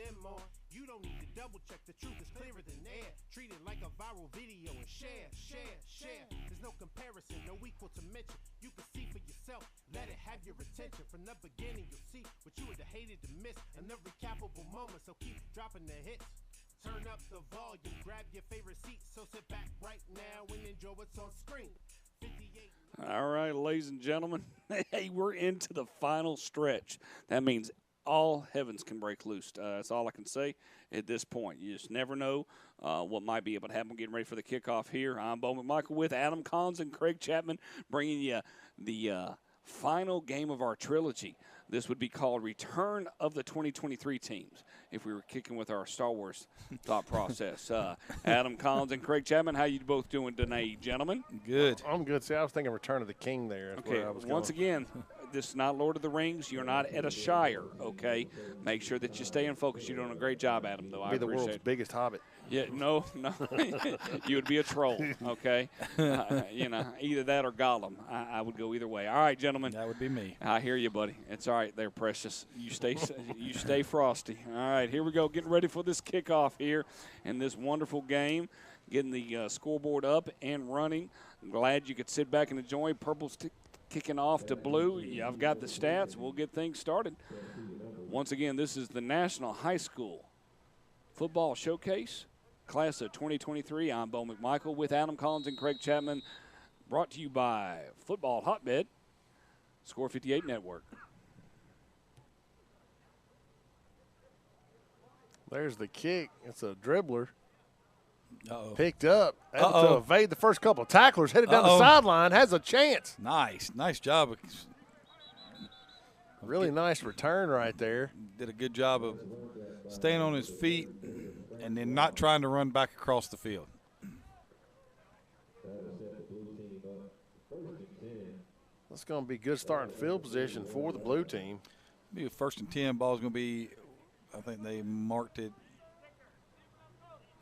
them on. You don't need to double check, the truth is clearer than air. Treat it like a viral video and share. There's no comparison, no equal to mention. You can see for yourself, let it have your attention. From the beginning, you'll see what you would have hated to miss. Another recapable moment, so keep dropping the hits. Turn up the volume, grab your favorite seat. So sit back right now and enjoy what's on screen. 58. All right, ladies and gentlemen, hey, we're into the final stretch. That means all heavens can break loose. That's all I can say at this point. You just never know what might be able to happen. Getting ready for the kickoff here. I'm Bo McMichael with Adam Collins and Craig Chapman, bringing you the final game of our trilogy. This would be called Return of the 2023 Teams if we were kicking with our Star Wars thought process. Adam Collins and Craig Chapman, how you both doing tonight, gentlemen? Good. I'm good. See, I was thinking Return of the King there. Okay, once again, this is not Lord of the Rings. You're not at a shire, okay? Make sure that you stay in focus. You're doing a great job, Adam, though. I be the appreciate world's it. biggest hobbit. Yeah, no. You would be a troll, okay? Either that or Gollum. I would go either way. All right, gentlemen. That would be me. I hear you, buddy. It's all right there, Precious. You stay frosty. All right, here we go. Getting ready for this kickoff here in this wonderful game. Getting the scoreboard up and running. I'm glad you could sit back and enjoy. Purple's kicking off to blue. Yeah, I've got the stats. We'll get things started. Once again, this is the National High School Football Showcase, class of 2023. I'm Bo McMichael with Adam Collins and Craig Chapman, brought to you by Football Hotbed, Score 58 Network. There's the kick. It's a dribbler. Uh-oh. Picked up. Able to evade the first couple of tacklers. Headed down the sideline. Has a chance. Nice job. Really nice return right there. Did a good job of staying on his feet and then not trying to run back across the field. That's going to be good starting field position for the blue team. Be a 1st and 10. Ball's going to be, I think they marked it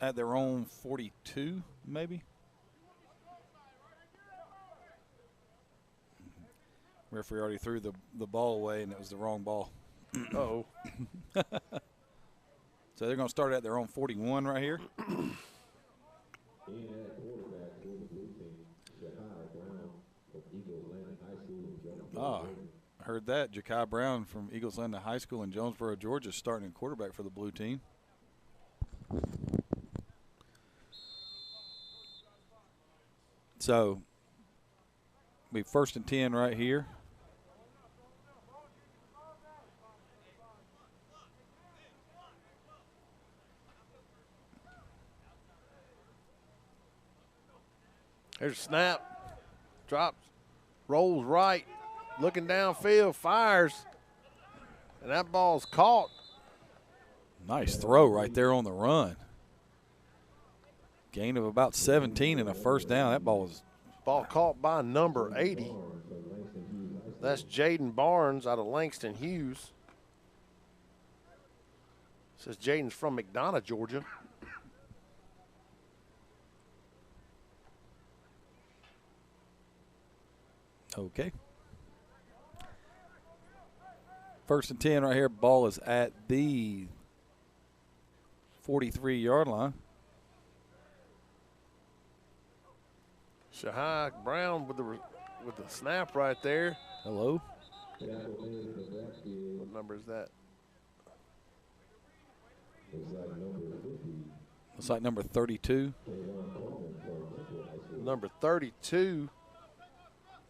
at their own 42, maybe. Referee already threw the ball away, and it was the wrong ball. Uh-oh. So they're going to start at their own 41 right here. I heard that. Ja'Kai Brown from Eagles Landing High School in Jonesboro, Georgia, starting in quarterback for the blue team. So, be 1st and 10 right here. There's a snap. Drops. Rolls right. Looking downfield. Fires. And that ball's caught. Nice throw right there on the run. Gain of about 17 and a 1st down. That ball was caught by number 80. That's Jaden Barnes out of Langston Hughes. Says Jaden's from McDonough, Georgia. okay. 1st and 10 right here. Ball is at the 43-yard line. Shahai Brown with the snap right there. Hello. What number is that? Looks like number 32. Number 32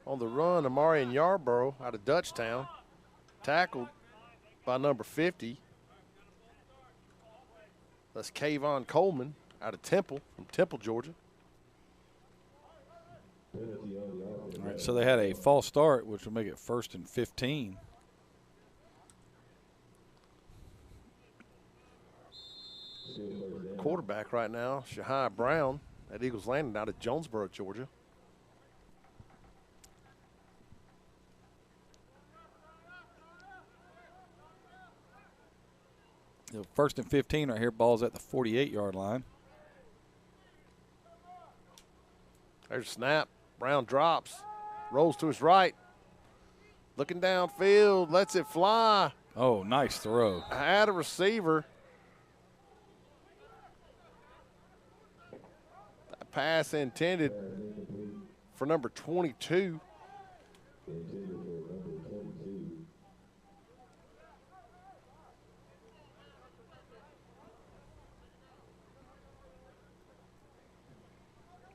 on the run, Amarian Yarborough out of Dutchtown. Tackled by number 50. That's Kayvon Coleman out of Temple, from Temple, Georgia. All right, so they had a false start, which will make it 1st and 15. Quarterback right now, Shahai Brown at Eagles Landing out of Jonesboro, Georgia. So 1st and 15 right here. Ball's at the 48-yard line. There's a snap. Brown drops. Rolls to his right. Looking downfield. Lets it fly. Oh, nice throw. Had a receiver. pass intended for number 22.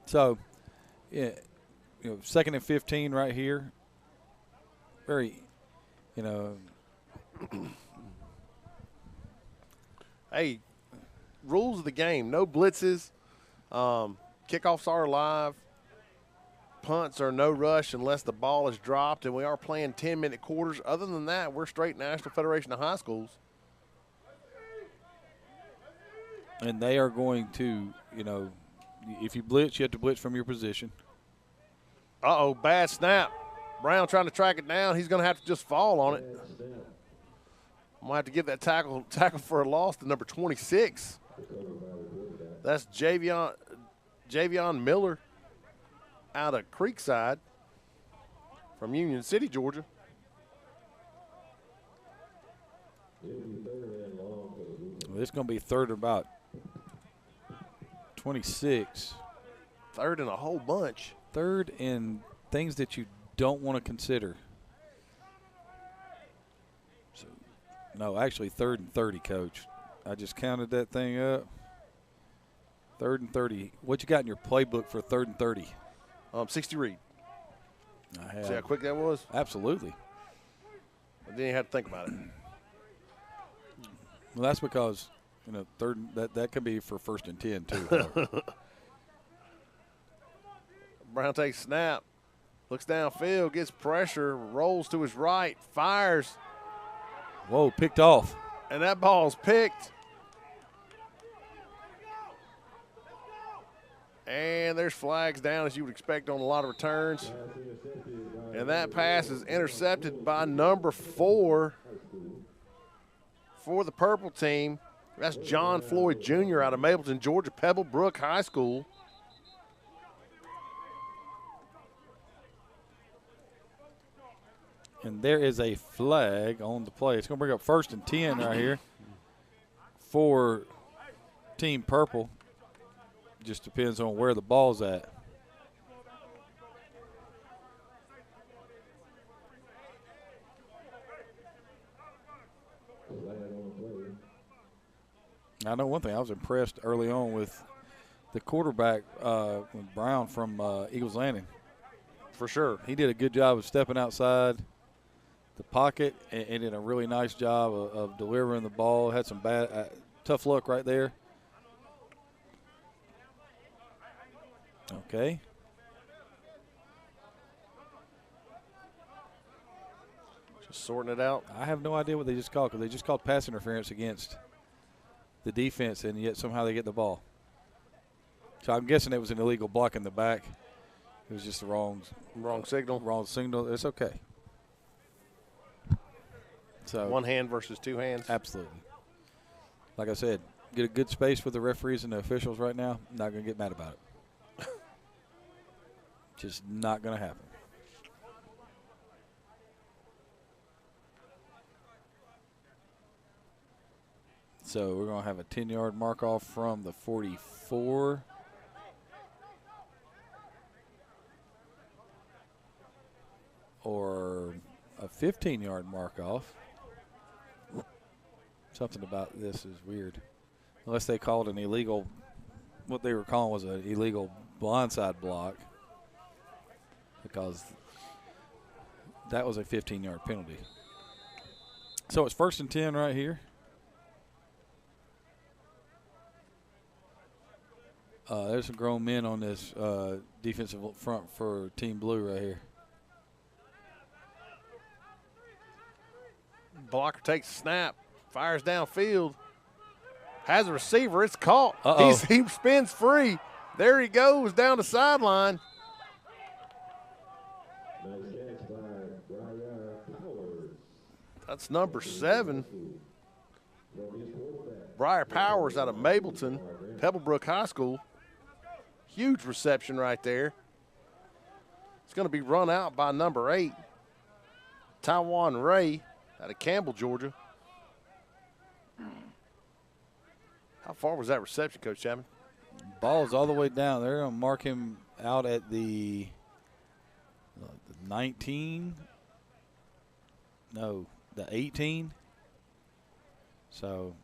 So, yeah, 2nd and 15 right here. Very, Hey, rules of the game, no blitzes. Kickoffs are alive. Punts are no rush unless the ball is dropped, and we are playing 10-minute quarters. Other than that, we're straight National Federation of High Schools. And they are going to, if you blitz, you have to blitz from your position. Uh-oh, bad snap. Brown trying to track it down. He's going to have to just fall on it. I'm going to have to give that tackle for a loss to number 26. That's Javion Miller out of Creekside from Union City, Georgia. Well, it's going to be 3rd about 26. 3rd and a whole bunch. 3rd in things that you don't want to consider. So, no, actually 3rd and 30, Coach. I just counted that thing up. 3rd and 30. What you got in your playbook for 3rd and 30? 60 read. I have. See how quick that was? Absolutely. But then you had to think about it. Well, that's because, 3rd, that can be for 1st and 10, too. Brown takes snap, looks downfield, gets pressure, rolls to his right, fires. Whoa, picked off. And that ball's picked. And there's flags down, as you would expect on a lot of returns. And that pass is intercepted by number 4 for the purple team. That's John Floyd Jr. out of Mapleton, Georgia, Pebblebrook High School. And there is a flag on the play. It's going to bring up 1st and 10 right here for Team Purple. Just depends on where the ball's at. I know one thing. I was impressed early on with the quarterback, Brown from Eagles Landing. For sure. He did a good job of stepping outside the pocket and did a really nice job of delivering the ball. Had some tough luck right there. Okay. Just sorting it out. I have no idea what they just called, because they just called pass interference against the defense, and yet somehow they get the ball. So I'm guessing it was an illegal block in the back. It was just the wrong signal. Wrong signal. It's okay. So one hand versus 2 hands. Absolutely. Like I said, get a good space with the referees and the officials right now. I'm not going to get mad about it. Just not going to happen. So we're going to have a 10-yard mark off from the 44. Or a 15-yard mark off. Something about this is weird. Unless they called an illegal, what they were calling was an illegal blindside block, because that was a 15-yard penalty. So it's 1st and 10 right here. There's some grown men on this defensive front for Team Blue right here. Blocker takes a snap, fires downfield, has a receiver. It's caught. He spins free. There he goes down the sideline. That's number 7. Briar Powers out of Mapleton, Pebblebrook High School. Huge reception right there. It's going to be run out by number 8, Taiwan Ray out of Campbell, Georgia. How far was that reception, Coach Chapman? ball is all the way down. They're going to mark him out at the 19. No, the 18. So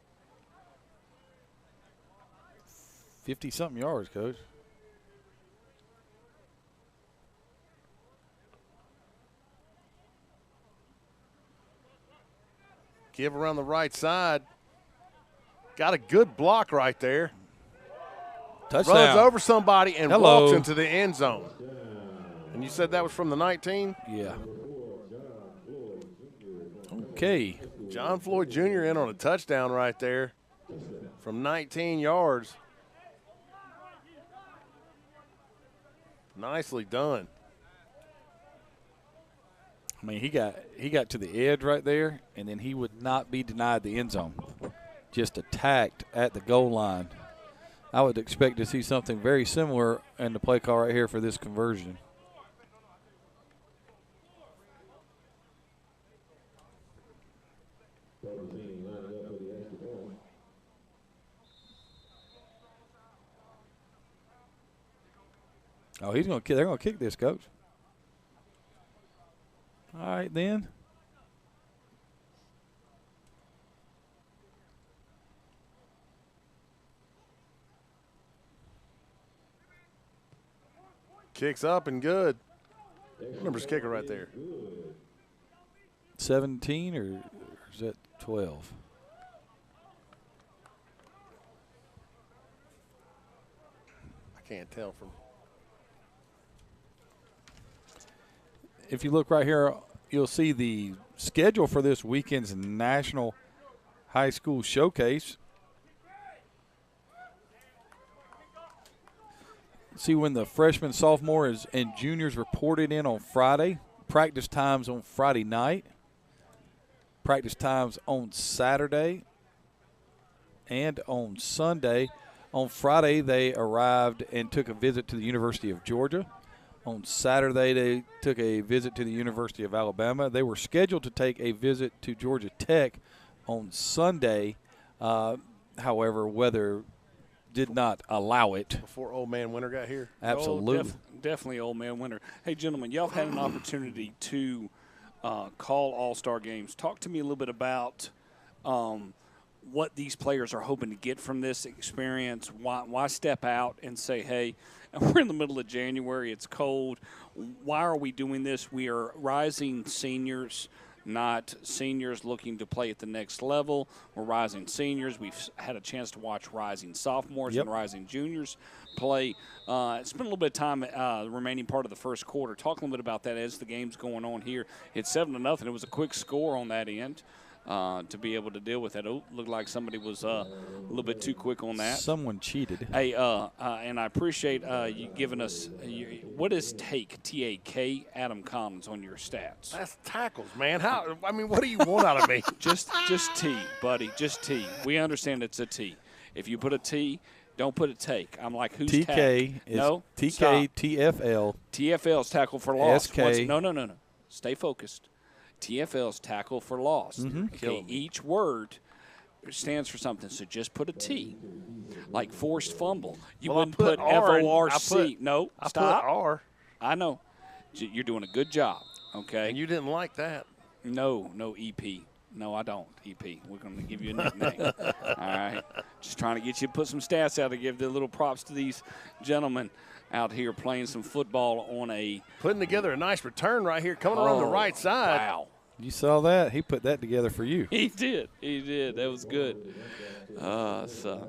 50-something yards, Coach. Give around the right side. Got a good block right there. Touchdown. Runs over somebody and Hello. walks into the end zone. And you said that was from the 19? Yeah. Okay. John Floyd Jr. in on a touchdown right there from 19 yards. Nicely done. I mean, he got to the edge right there, and then he would not be denied the end zone. Just attacked at the goal line. I would expect to see something very similar in the play call right here for this conversion. Oh, they're going to kick this, Coach. All right, then. Kicks up and good. Numbers kicker right there. 17 or is that 12? I can't tell from. If you look right here, you'll see the schedule for this weekend's National High School Showcase. See when the freshmen, sophomores, and juniors reported in on Friday. Practice times on Friday night. Practice times on Saturday and on Sunday. On Friday, they arrived and took a visit to the University of Georgia. On Saturday, they took a visit to the University of Alabama. They were scheduled to take a visit to Georgia Tech on Sunday. However, weather did not allow it. Before Old Man Winter got here? Absolutely. Definitely Old Man Winter. Hey, gentlemen, y'all have had an opportunity to call all-star games. Talk to me a little bit about what these players are hoping to get from this experience. Why step out and say, hey, we're in the middle of January, it's cold. Why are we doing this? We are rising seniors, not seniors looking to play at the next level. We're rising seniors. We've had a chance to watch rising sophomores and rising juniors play. Spent a little bit of time the remaining part of the first quarter. Talk a little bit about that as the game's going on here. It's 7-0. It was a quick score on that end. To be able to deal with that. Oh, looked like somebody was a little bit too quick on that. Someone cheated. Hey, and I appreciate you giving us what is take, T-A-K, Adam Collins on your stats? That's tackles, man. What do you want out of me? Just T, buddy, just T. We understand it's a T. If you put a T, don't put a take. I'm like, who's TK tack? is no, TK, stop. TFL. TFL's tackle for loss. SK. No. Stay focused. TFL's tackle for loss. Okay, each word stands for something, so just put a T. Like forced fumble. You wouldn't put F-O-R-C. No, stop. I put R. I know. You're doing a good job, okay? And you didn't like that. No, EP. No, I don't, EP. We're going to give you a nickname. All right? Just trying to get you to put some stats out to give the little props to these gentlemen out here playing some football on a – putting together a nice return right here, coming around the right side. Wow. You saw that? He put that together for you. He did. That was good. So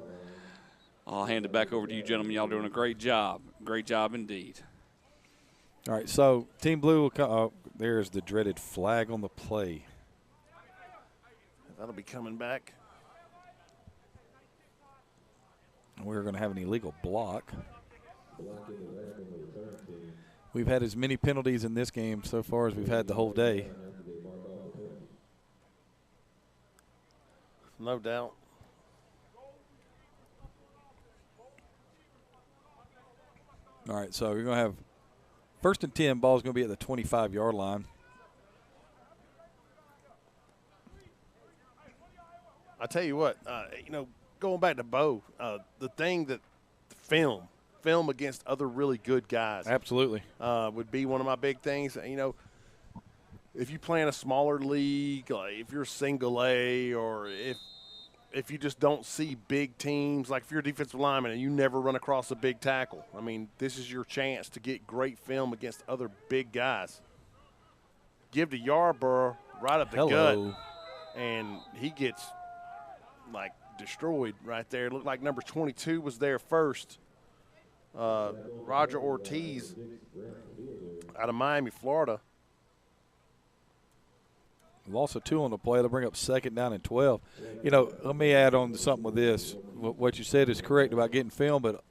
I'll hand it back over to you, gentlemen. Y'all doing a great job. Great job indeed. All right, so Team Blue will come. Oh, there's the dreaded flag on the play. That'll be coming back. We're going to have an illegal block. We've had as many penalties in this game so far as we've had the whole day. No doubt. All right, so you're going to have first and 10. Ball's going to be at the 25-yard line. I tell you what, going back to Bo, the thing that film against other really good guys. Absolutely. Would be one of my big things. You know, if you play in a smaller league, like if you're single A, or if you just don't see big teams, like if you're a defensive lineman and you never run across a big tackle, I mean, this is your chance to get great film against other big guys. Give to Yarborough right up the gut, and he gets, like, destroyed right there. It looked like number 22 was there first. Roger Ortiz out of Miami, Florida. Loss of 2 on the play. They'll bring up 2nd down and 12. You know, let me add on to something with this. What you said is correct about getting film, but,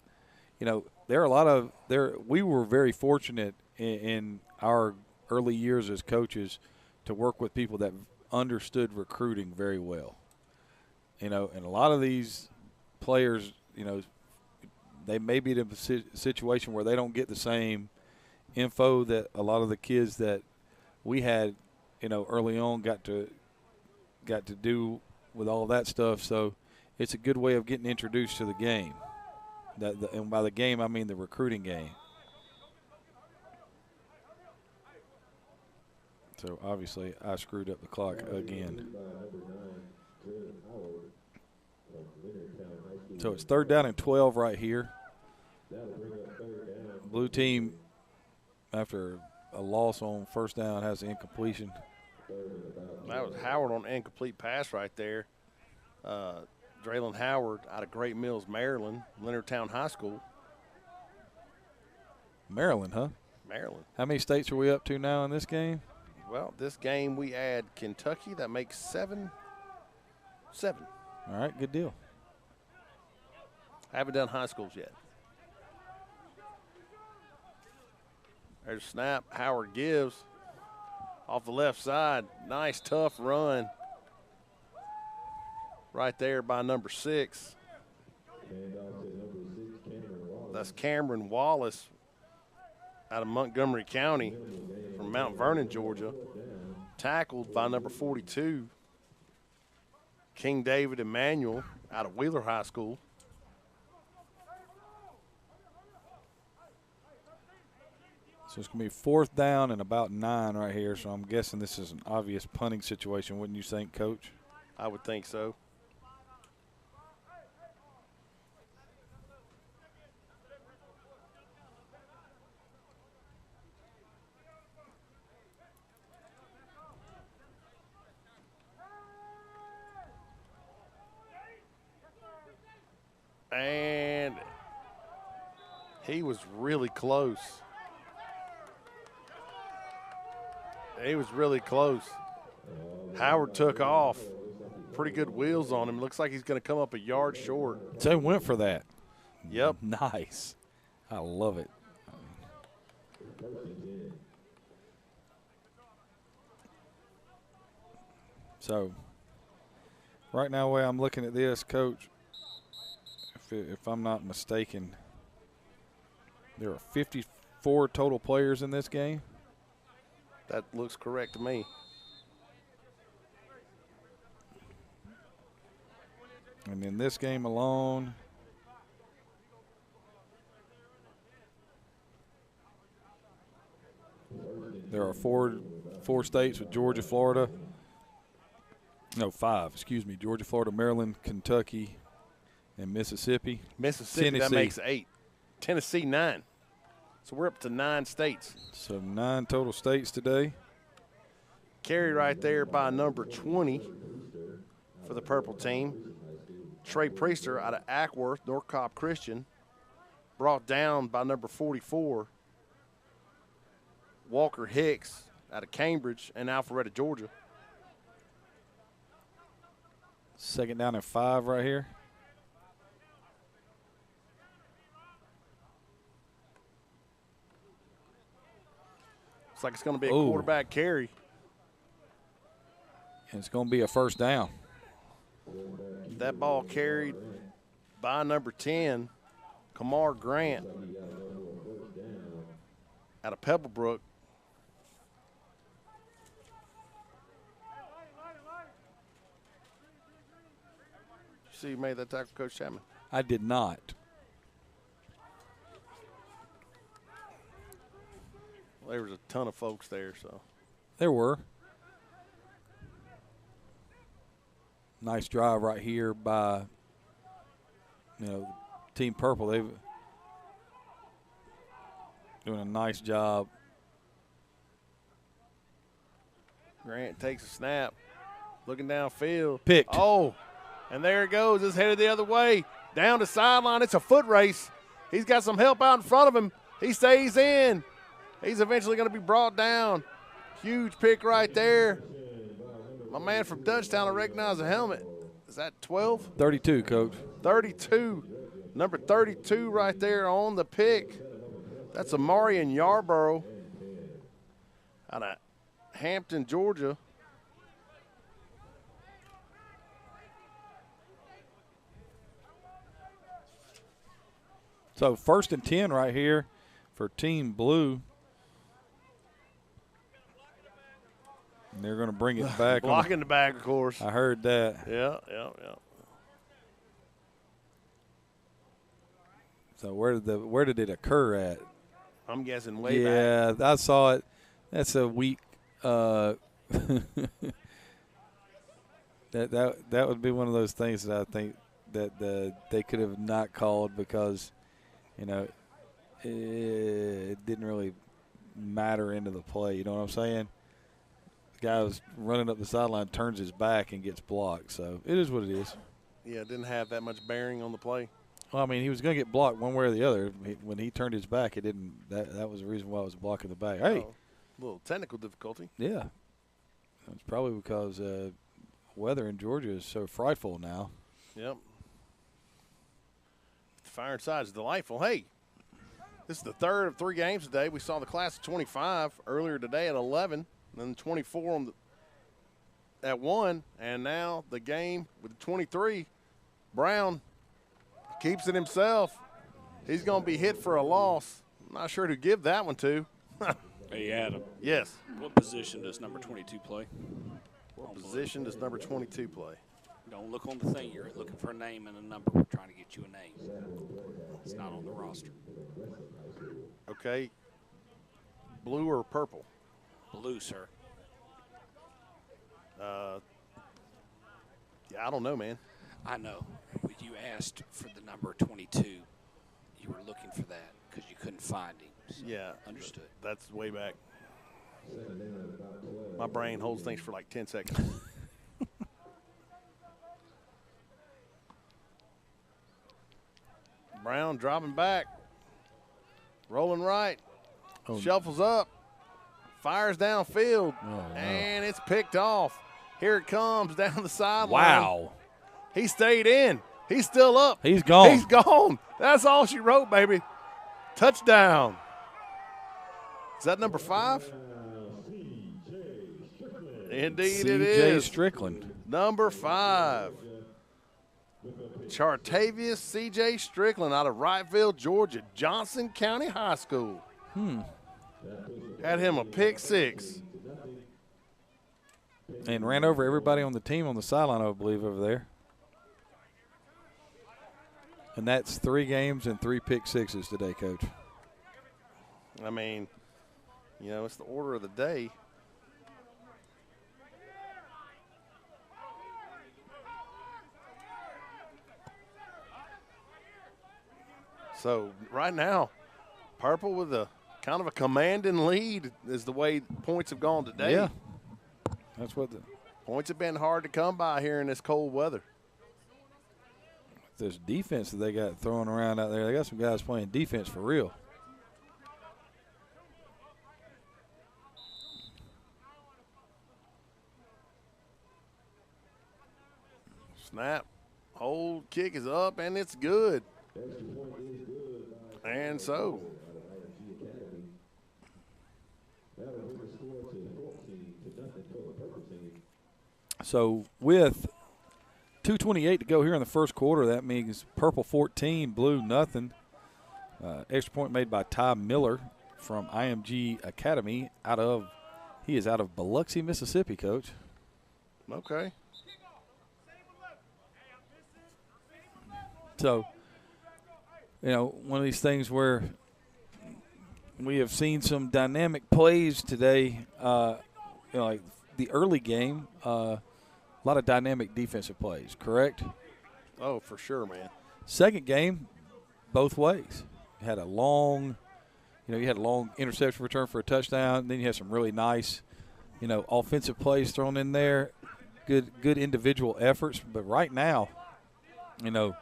you know, there are a lot of – we were very fortunate in our early years as coaches to work with people that understood recruiting very well. You know, and a lot of these players, you know, they may be in a situation where they don't get the same info that a lot of the kids that we had, you know, early on got to do with all that stuff. So it's a good way of getting introduced to the game. And by the game, I mean the recruiting game. So obviously I screwed up the clock again. So it's 3rd down and 12 right here. Blue team, after a loss on 1st down, has an incompletion. That was Howard on an incomplete pass right there. Draylon Howard out of Great Mills, Maryland, Leonardtown High School. Maryland, huh? Maryland. How many states are we up to now in this game? Well, this game we add Kentucky. That makes 7. All right, good deal. I haven't done high schools yet. There's a snap. Howard gives off the left side. Nice, tough run right there by number 6. That's Cameron Wallace out of Montgomery County from Mount Vernon, Georgia. Tackled by number 42, King David Emmanuel out of Wheeler High School. So it's going to be 4th down and about 9 right here. So I'm guessing this is an obvious punting situation, wouldn't you think, Coach? I would think so. And he was really close. He was really close. Howard took off. Pretty good wheels on him. Looks like he's going to come up a yard short. They went for that. Yep. Nice. I love it. So, right now, the way I'm looking at this, Coach, if I'm not mistaken, there are 54 total players in this game. That looks correct to me. And in this game alone, there are four states with Georgia, Florida. No, 5, excuse me. Georgia, Florida, Maryland, Kentucky, and Mississippi. Mississippi, Tennessee. That makes 8. Tennessee, 9. So we're up to 9 states. So 9 total states today. Carry right there by number 20 for the purple team. Trey Priester out of Ackworth, North Cobb Christian. Brought down by number 44, Walker Hicks out of Cambridge and Alpharetta, Georgia. 2nd down and 5 right here. Looks like it's going to be a quarterback carry. And it's going to be a 1st down. That ball carried by number 10, Kamar Grant out of Pebblebrook. You see you made that tackle, Coach Chapman? I did not. there was a ton of folks there. So There were. Nice drive right here by, Team Purple. They've doing a nice job. Grant takes a snap, looking downfield. Picked. Oh, and there it goes. It's headed the other way. Down the sideline. It's a foot race. He's got some help out in front of him. He stays in. He's eventually going to be brought down. Huge pick right there. My man from Dutchtown, I recognize the helmet. Is that 12? 32, Coach. 32. Number 32 right there on the pick. That's Amarian Yarborough out of Hampton, Georgia. So 1st and 10 right here for Team Blue. And they're going to bring it back. Blocking the bag, of course. I heard that. Yeah. So where did it occur at? I'm guessing way back. Yeah, I saw it. That's a weak. That would be one of those things that I think that they could have not called because, it didn't really matter into the play. You know what I'm saying? The guy was running up the sideline, turns his back, and gets blocked. So it is what it is. Yeah, it didn't have that much bearing on the play. Well, I mean, he was going to get blocked one way or the other. When he turned his back, it didn't. That was the reason why I was blocking the back. Hey, a little technical difficulty. Yeah, it's probably because weather in Georgia is so frightful now. Yep. The fire inside is delightful. Hey, this is the third of 3 games today. We saw the class of 25 earlier today at 11, then 24 at 1, and now the game with the 23. Brown keeps it himself. He's going to be hit for a loss. I'm not sure who to give that one to. Hey, Adam. Yes. What position does number 22 play? What position does number 22 play? Don't look on the thing. You're looking for a name and a number. We're trying to get you a name. It's not on the roster. Okay. Blue or purple? Blue, sir. Yeah, I don't know, man. I know. When you asked for the number 22, you were looking for that because you couldn't find him. So Yeah. Understood. That's way back. My brain holds things for like 10 seconds. Brown dropping back. Rolling right. Shuffles up. Fires downfield. Oh, no. And it's picked off. Here it comes down the sideline. Wow. He stayed in. He's still up. He's gone. He's gone. That's all she wrote, baby. Touchdown. Is that number 5? Indeed it is. C.J. Strickland. Number 5. Chartavius C.J. Strickland out of Wrightville, Georgia, Johnson County High School. Had him a pick 6. And ran over everybody on the team on the sideline, I believe, over there. And that's 3 games and 3 pick 6s today, Coach. I mean, it's the order of the day. So right now, Purple with a kind of a commanding lead is the way points have gone today. Yeah. That's what the Points have been hard to come by here in this cold weather. this defense that they got throwing around out there. They got some guys playing defense for real. Snap. Hold, kick is up, and it's good. And so. So with 2:28 to go here in the first quarter, that means Purple 14, Blue nothing. Extra point made by Ty Miller from IMG Academy he is out of Biloxi, Mississippi, Coach. Okay. So, one of these things where we have seen some dynamic plays today. Like the early game, a lot of dynamic defensive plays, correct? Oh, for sure, man. Second game, both ways. You had a long interception return for a touchdown. Then you had some really nice, offensive plays thrown in there. Good individual efforts. But right now, the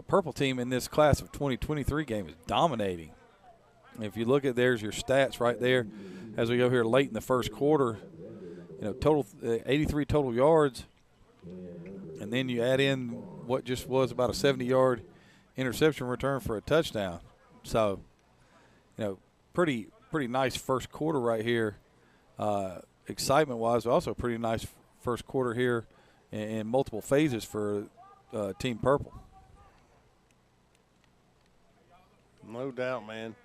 purple team in this class of 2023 game is dominating. If you look at there's your stats right there as we go here late in the first quarter, total 83 total yards, and then you add in what just was about a 70-yard interception return for a touchdown. So, pretty nice first quarter right here, excitement-wise, but also pretty nice first quarter here in multiple phases for Team Purple. No doubt, man.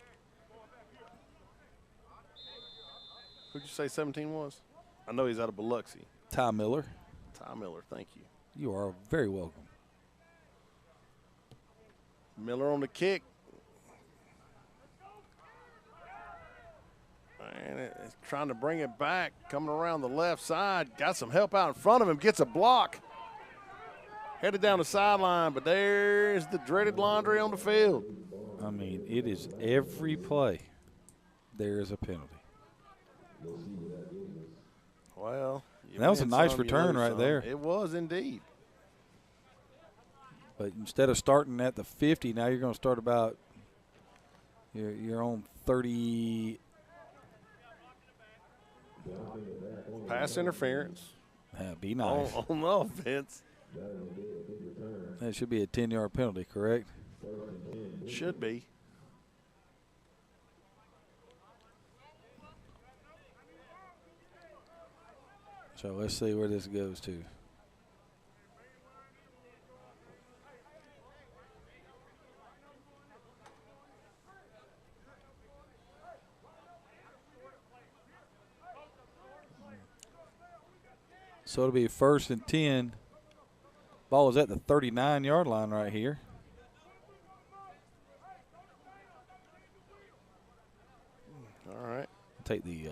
Who'd you say 17 was? I know he's out of Biloxi. Ty Miller. Ty Miller, thank you. You are very welcome. Miller on the kick. And it's trying to bring it back, coming around the left side. Got some help out in front of him, gets a block. Headed down the sideline, but there's the dreaded laundry on the field. I mean, it is every play there is a penalty. Well, that was a nice return right there. It was indeed. But instead of starting at the 50, now you're going to start about your own 30. Pass interference. Be nice. On the offense. That should be a 10-yard penalty, correct? Should be. So let's see where this goes to. So it'll be 1st and 10. Ball is at the 39-yard line right here. All right. Take the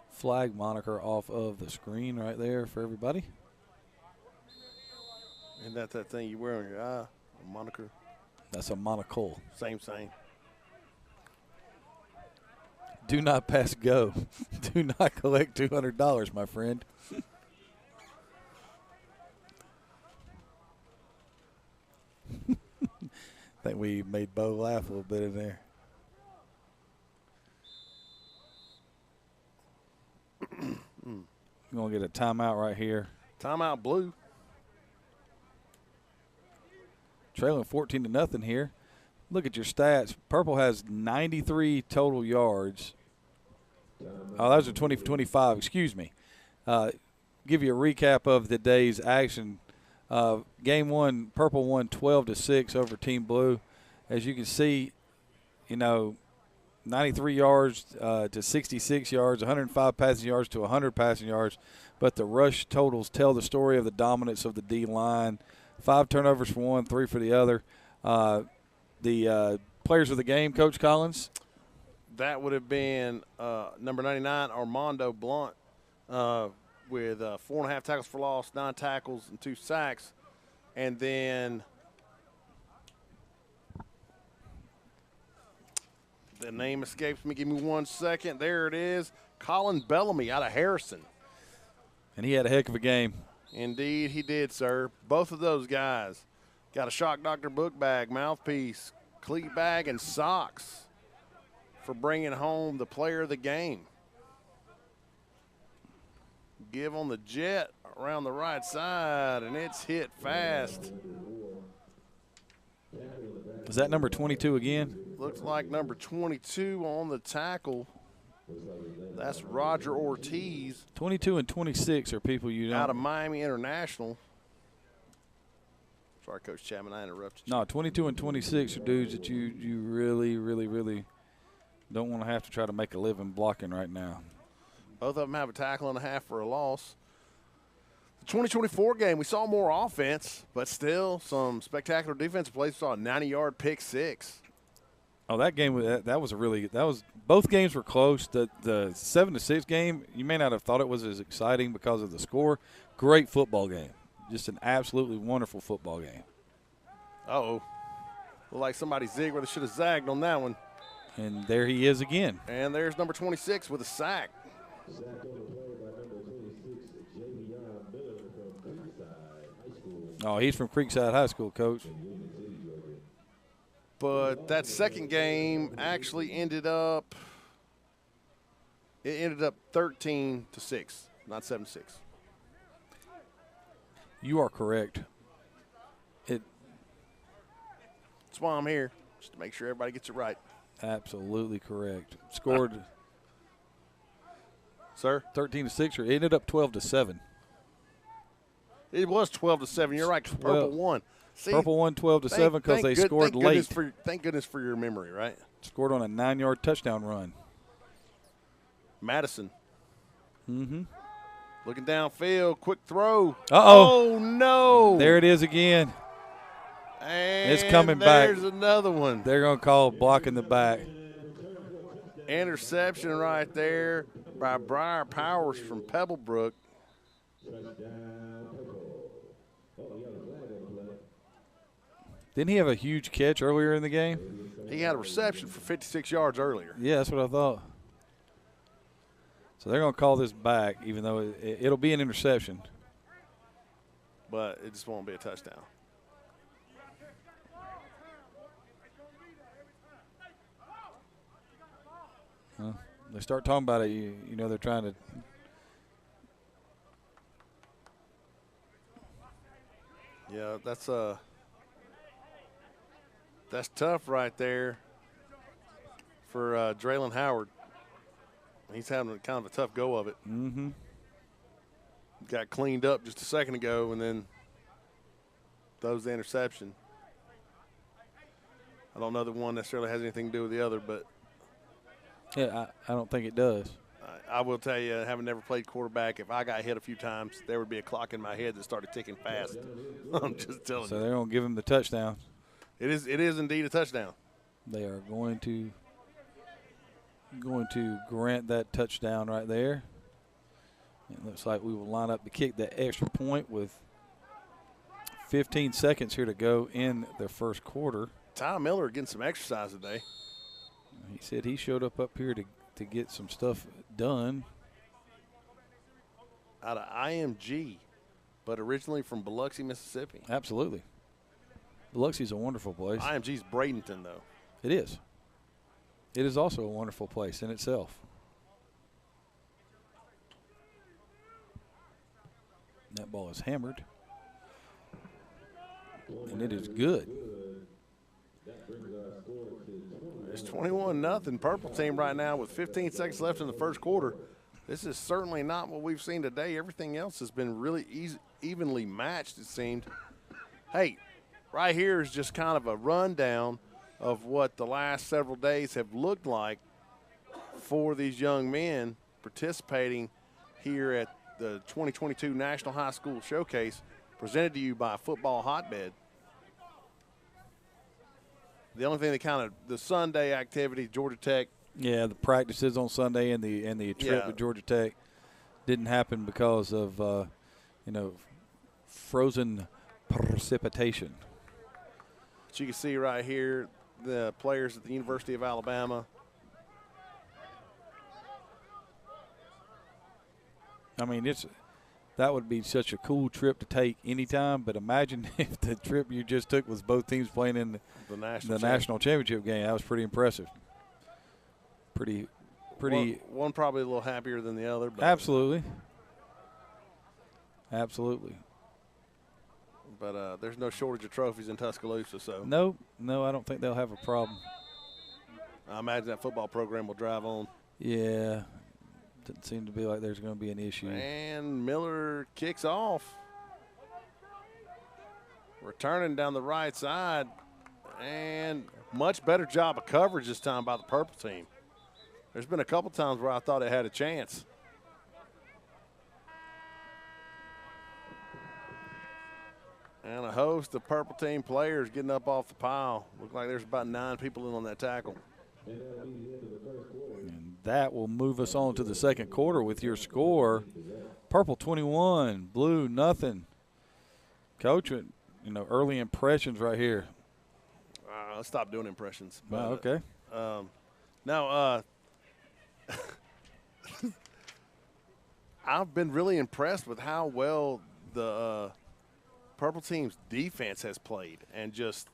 flag moniker off of the screen right there for everybody. Isn't that thing you wear on your eye, a moniker? That's a monocle. Same. Do not pass go. Do not collect $200, my friend. I think we made Bo laugh a little bit in there. We're going to get a timeout right here. Timeout blue. Trailing 14-0 here. Look at your stats. Purple has 93 total yards. Oh, those are 20 for 25. Excuse me. Give you a recap of the day's action. Game one, Purple won 12-6 over Team Blue. As you can see, 93 yards to 66 yards, 105 passing yards to 100 passing yards. But the rush totals tell the story of the dominance of the D-line. 5 turnovers for one, 3 for the other. The players of the game, Coach Collins? That would have been number 99, Armando Blunt, with 4.5 tackles for loss, 9 tackles, and 2 sacks. And then the name escapes me. Give me 1 second. There it is. Colin Bellamy out of Harrison. And he had a heck of a game. Indeed, he did, sir. Both of those guys got a Shock Doctor book bag, mouthpiece, cleat bag, and socks for bringing home the player of the game. Give on the jet around the right side, and it's hit fast. Is that number 22 again? Looks like number 22 on the tackle. That's Roger Ortiz. 22 and 26 are people you don't. Out of Miami International. Sorry, Coach Chapman, I interrupted you. No, 22 and 26 are dudes that you really, really, really don't want to have to try to make a living blocking right now. Both of them have a tackle and a half for a loss. The 2024 game, we saw more offense, but still some spectacular defensive plays. We saw a 90-yard pick six. Oh, that game was both games were close. The 7-6 game, you may not have thought it was as exciting because of the score. Great football game, just an absolutely wonderful football game. Uh-oh. Looked like somebody zigged where they should have zagged on that one. And there he is again. And there's number 26 with a sack. Oh, he's from Creekside High School, Coach. But that second game actually ended up 13-6, not 7-6. You are correct. That's why I'm here, just to make sure everybody gets it right. Absolutely correct. Scored Sir? 13-6, or it ended up 12-7. It was 12-7. You're right. Purple won. See, Purple won 12-7 because they scored late. Thank goodness for your memory, right? Scored on a 9-yard touchdown run. Madison. Mm-hmm. Looking downfield, quick throw. Uh-oh. Oh, no. There it is again. And it's coming back. There's another one. They're going to call blocking the back. Interception right there by Briar Powers from Pebblebrook. Didn't he have a huge catch earlier in the game? He had a reception for 56 yards earlier. Yeah, that's what I thought. So they're going to call this back, even though it'll be an interception. But it just won't be a touchdown. They start talking about it, you know they're trying to. Yeah, that's tough right there for Draylon Howard. He's having kind of a tough go of it. Mm-hmm. Got cleaned up just a second ago and then throws the interception. I don't know that one necessarily has anything to do with the other, but Yeah, I don't think it does. I will tell you, having never played quarterback, if I got hit a few times, there would be a clock in my head that started ticking fast. I'm just telling you. So they're going to give him the touchdown. It is indeed a touchdown. They are going to grant that touchdown right there. It looks like we will line up to kick that extra point with 15 seconds here to go in the first quarter. Ty Miller getting some exercise today. He said he showed up here to get some stuff done. Out of IMG, but originally from Biloxi, Mississippi. Absolutely. Biloxi's a wonderful place. IMG's Bradenton, though. It is. It is also a wonderful place in itself. That ball is hammered. And it is good. It's 21-0 Purple team right now with 15 seconds left in the first quarter. This is certainly not what we've seen today. Everything else has been really evenly matched, it seemed. Hey, right here is just kind of a rundown of what the last several days have looked like for these young men participating here at the 2022 National High School Showcase, presented to you by Football Hotbed. The only thing that kind of the Sunday activity, Georgia Tech. Yeah, the practices on Sunday and the trip to Georgia Tech didn't happen because of frozen precipitation. But you can see right here the players at the University of Alabama. I mean, that would be such a cool trip to take anytime, but imagine if the trip you just took was both teams playing in the national championship game. That was pretty impressive. Pretty. One probably a little happier than the other. But Absolutely. But there's no shortage of trophies in Tuscaloosa, so. No, I don't think they'll have a problem. I imagine that football program will drive on. Yeah. Doesn't seem to be like there's going to be an issue. And Miller kicks off. Returning down the right side. And much better job of coverage this time by the Purple team. There's been a couple times where I thought it had a chance. And a host of Purple team players getting up off the pile. Look like there's about 9 people in on that tackle. And that will move us on to the second quarter with your score. Purple 21, blue nothing. Coach, early impressions right here. Let's stop doing impressions. But, okay. Now, I've been really impressed with how well the Purple team's defense has played. And just,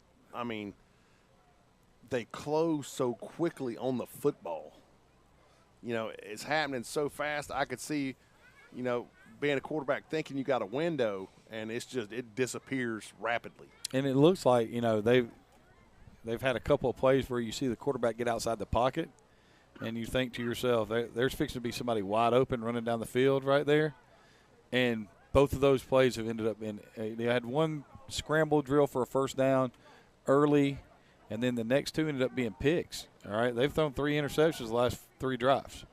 they close so quickly on the football. It's happening so fast. I could see, being a quarterback thinking you got a window, and it disappears rapidly. And it looks like, they've had a couple of plays where you see the quarterback get outside the pocket, and you think to yourself, there's fixing to be somebody wide open running down the field right there. And both of those plays have ended up in they had one scramble drill for a first down early, and then the next two ended up being picks. All right, they've thrown 3 interceptions the last 3 drives.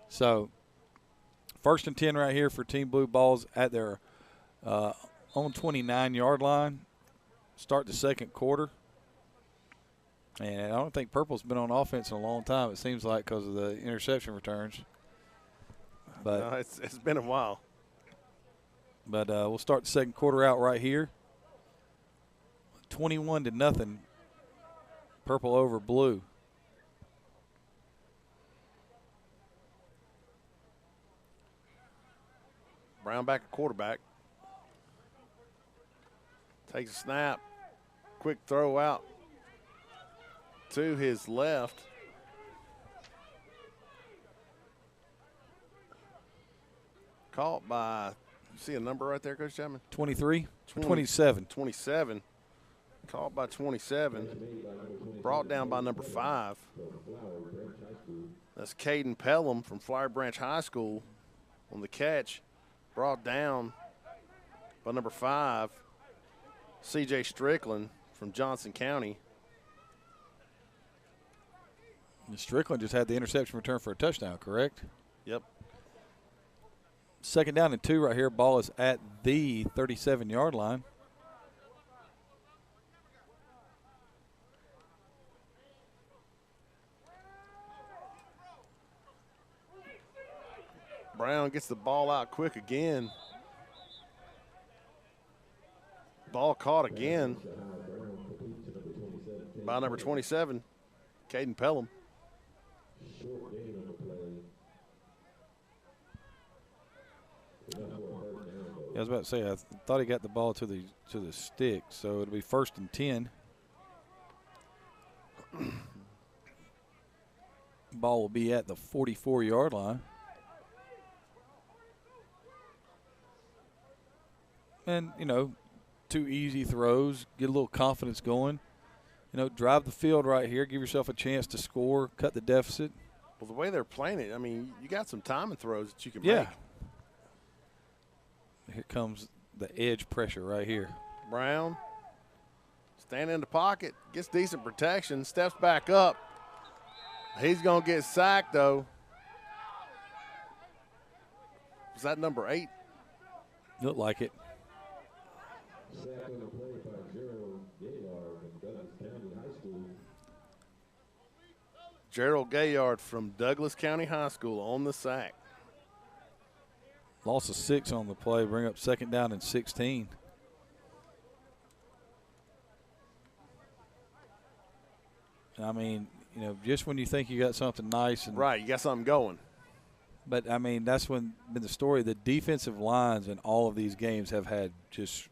So 1st and 10 right here for Team Blue. Balls at their own 29-yard line. Start the second quarter. And I don't think Purple's been on offense in a long time, it seems like, because of the interception returns. But no, it's been a while. But we'll start the second quarter out right here. 21-0. Purple over blue. Brown back at quarterback. Takes a snap. Quick throw out to his left. Caught by, you see a number right there, Coach Chapman? 23? 27. 27. Caught by 27. Brought down by number 5. That's Caden Pelham from Flower Branch High School on the catch. Brought down by number 5, C.J. Strickland from Johnson County. And Strickland just had the interception return for a touchdown, correct? Yep. 2nd down and 2 right here. Ball is at the 37-yard line. Brown gets the ball out quick again. Ball caught again by number 27, Caden Pelham. I was about to say, I thought he got the ball to the stick, so it'll be 1st and 10. Ball will be at the 44-yard line. And, 2 easy throws, get a little confidence going. Drive the field right here, give yourself a chance to score, cut the deficit. Well, the way they're playing it, you got some timing throws that you can make. Here comes the edge pressure right here. Brown standing in the pocket, gets decent protection, steps back up. He's going to get sacked, though. Was that number 8? Looked like it. Gerald Gayard from Douglas County High School on the sack. Loss of 6 on the play, bring up 2nd down and 16. Just when you think you got something nice. Right, you got something going. But, that's been the story. The defensive lines in all of these games have had just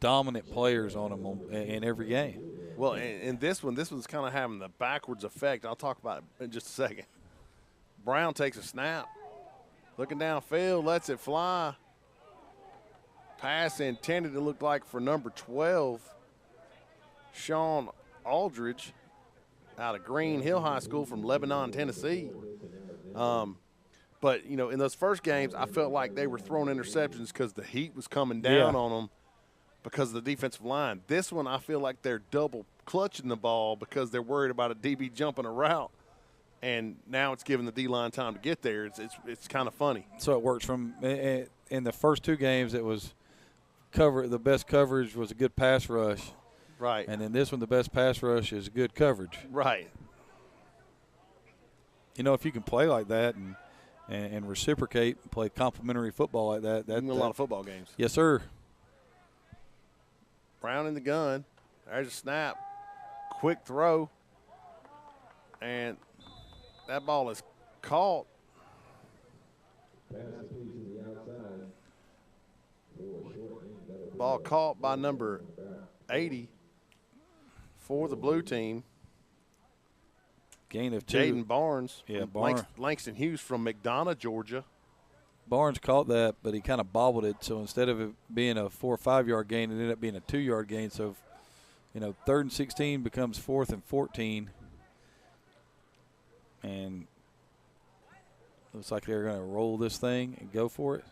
dominant players on them in every game. Well, in this one's kind of having the backwards effect. I'll talk about it in just a second. Brown takes a snap. Looking downfield, lets it fly. Pass intended to look like for number 12, Sean Aldridge, out of Green Hill High School from Lebanon, Tennessee. But, in those first games, I felt like they were throwing interceptions because the heat was coming down on them because of the defensive line. This one, I feel like they're double clutching the ball because they're worried about a DB jumping a route. And now it's giving the D-line time to get there. It's kind of funny. So it works from in the first 2 games, it was the best coverage was a good pass rush. Right. And in this one, the best pass rush is good coverage. Right. You know, if you can play like that and reciprocate and play complementary football like that, That's a lot of football games. Yes, sir. Brown in the gun. There's a snap. Quick throw. And that ball is caught. Ball caught by number 80 for the blue team. Gain of 2. Jaden Barnes. Yeah, from Langston Hughes from McDonough, Georgia. Barnes caught that, but he kind of bobbled it. So instead of it being a 4 or 5 yard gain, it ended up being a 2 yard gain. So, 3rd and 16 becomes 4th and 14. And looks like they're going to roll this thing and go for it.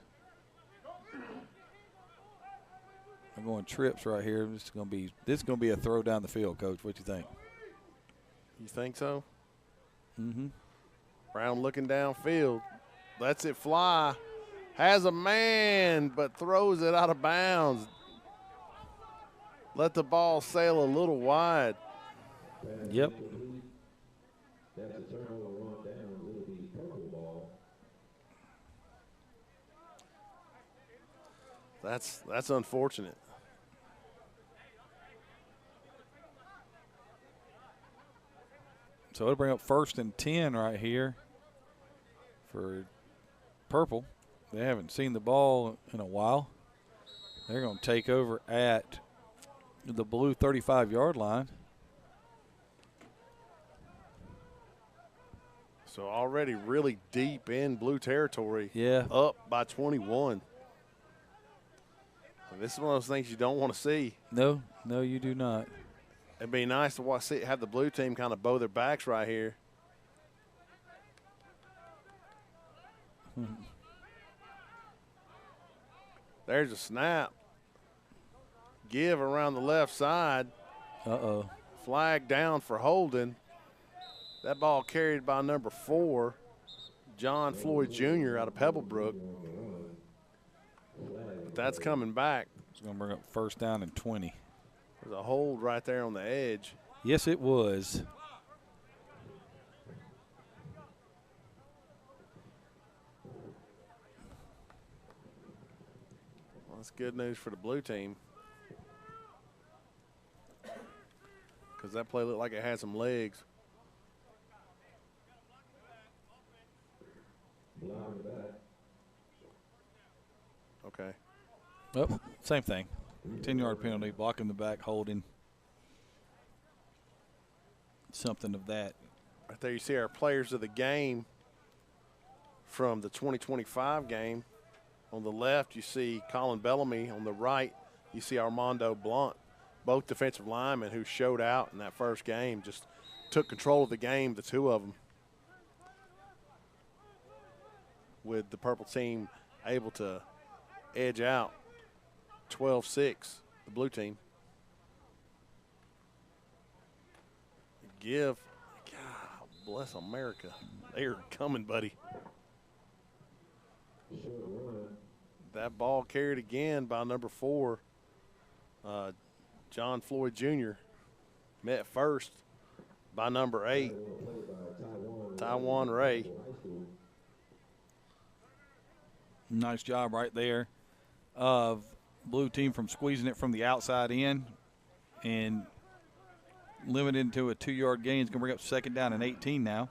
I'm going trips right here. This is going to be a throw down the field, Coach. What do you think? You think so? Mm-hmm. Brown looking downfield. Lets it fly. Has a man, but throws it out of bounds. Let the ball sail a little wide. Yep. That's unfortunate. So it'll bring up 1st and 10 right here for Purple. They haven't seen the ball in a while. They're going to take over at the blue 35-yard line. So already really deep in blue territory. Yeah. Up by 21. And this is one of those things you don't want to see. No, you do not. It'd be nice to have the blue team kind of bow their backs right here. There's a snap. Give around the left side. Uh-oh. Flag down for holding. That ball carried by number 4, John Floyd Jr. out of Pebblebrook. But that's coming back. It's going to bring up 1st down and 20. There's a hold right there on the edge. Yes, it was. Well, that's good news for the blue team. Because that play looked like it had some legs. Okay. Oh, same thing. 10-yard penalty, blocking the back, holding. Something of that. Right there you see our players of the game from the 2025 game. On the left, you see Colin Bellamy. On the right, you see Armando Blunt, both defensive linemen who showed out in that first game, just took control of the game, the two of them, with the purple team able to edge out 12-6, the blue team. Give. God bless America. They're coming, buddy. That ball carried again by number 4, John Floyd Jr. Met first by number 8, Taiwan Ray. Nice job right there of blue team from squeezing it from the outside in and limited to a 2-yard gain. It's going to bring up 2nd down and 18 now.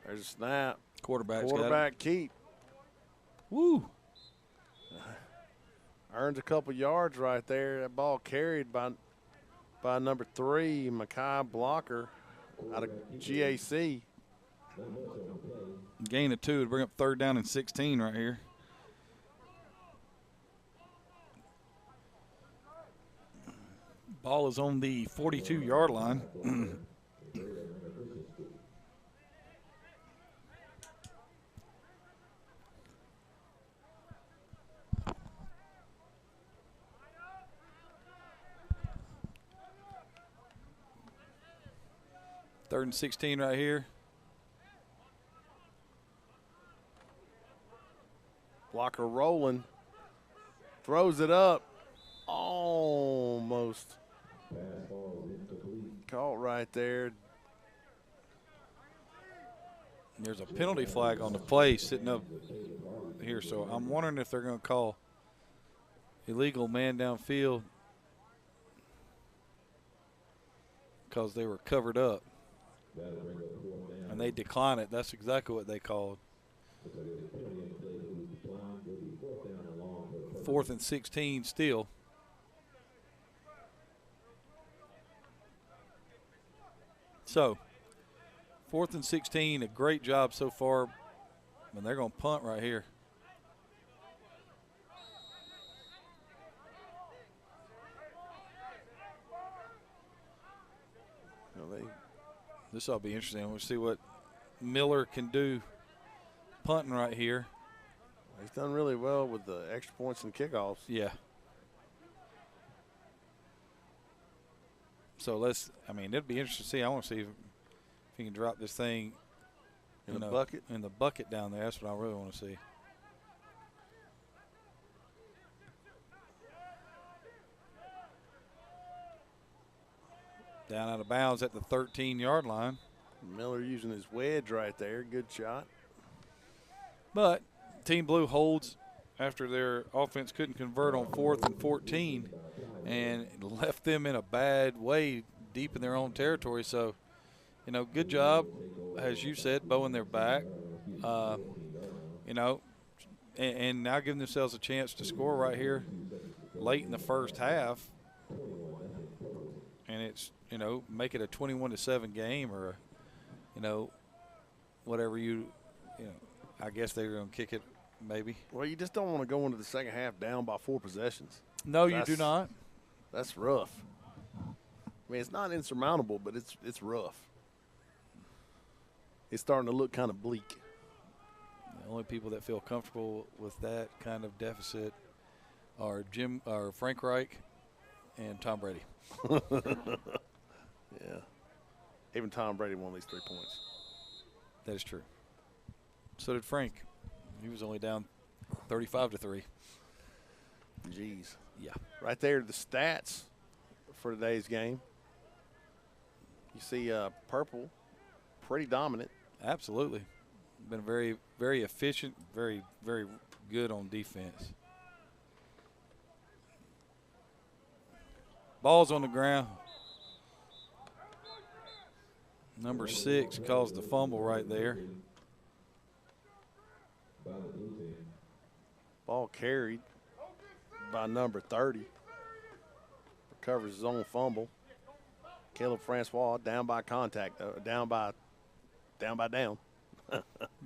There's a snap. Quarterback keep. Woo. Earns a couple yards right there. That ball carried by number 3, Makai Blocker out of GAC. Gain of 2 to bring up 3rd down and 16 right here. Ball is on the 42-yard line. Third and 16 right here. Blocker rolling. Throws it up. Almost. Caught right there. There's a penalty flag on the play sitting up here, so I'm wondering if they're going to call illegal man downfield because they were covered up. And they decline it. That's exactly what they called. 4th and 16 still. So, 4th and 16, a great job so far. And they're going to punt right here. This will be interesting. We'll see what Miller can do punting right here. He's done really well with the extra points and kickoffs. Yeah. So it'd be interesting to see. I want to see if he can drop this thing in the bucket. In the bucket down there. That's what I really want to see. Down out of bounds at the 13-yard line. Miller using his wedge right there. Good shot. But Team Blue holds after their offense couldn't convert on 4th and 14 and left them in a bad way deep in their own territory. So, good job, as you said, bowing their back, and now giving themselves a chance to score right here late in the first half. And it's, make it a 21-7 game or, whatever I guess they're going to kick it maybe. Well, you just don't want to go into the second half down by 4 possessions. No, you do not. That's rough. I mean, it's not insurmountable, but it's rough. It's starting to look kind of bleak. The only people that feel comfortable with that kind of deficit are Frank Reich and Tom Brady. Yeah. Even Tom Brady won these 3 points. That is true. So did Frank. He was only down 35-3. Jeez. Yeah. Right there, the stats for today's game. You see purple, pretty dominant. Absolutely. Been very, very efficient, very, very good on defense. Ball's on the ground. Number 6 caused the fumble right there. Ball carried by number 30. Recovers his own fumble. Caleb Francois down by contact, down by down.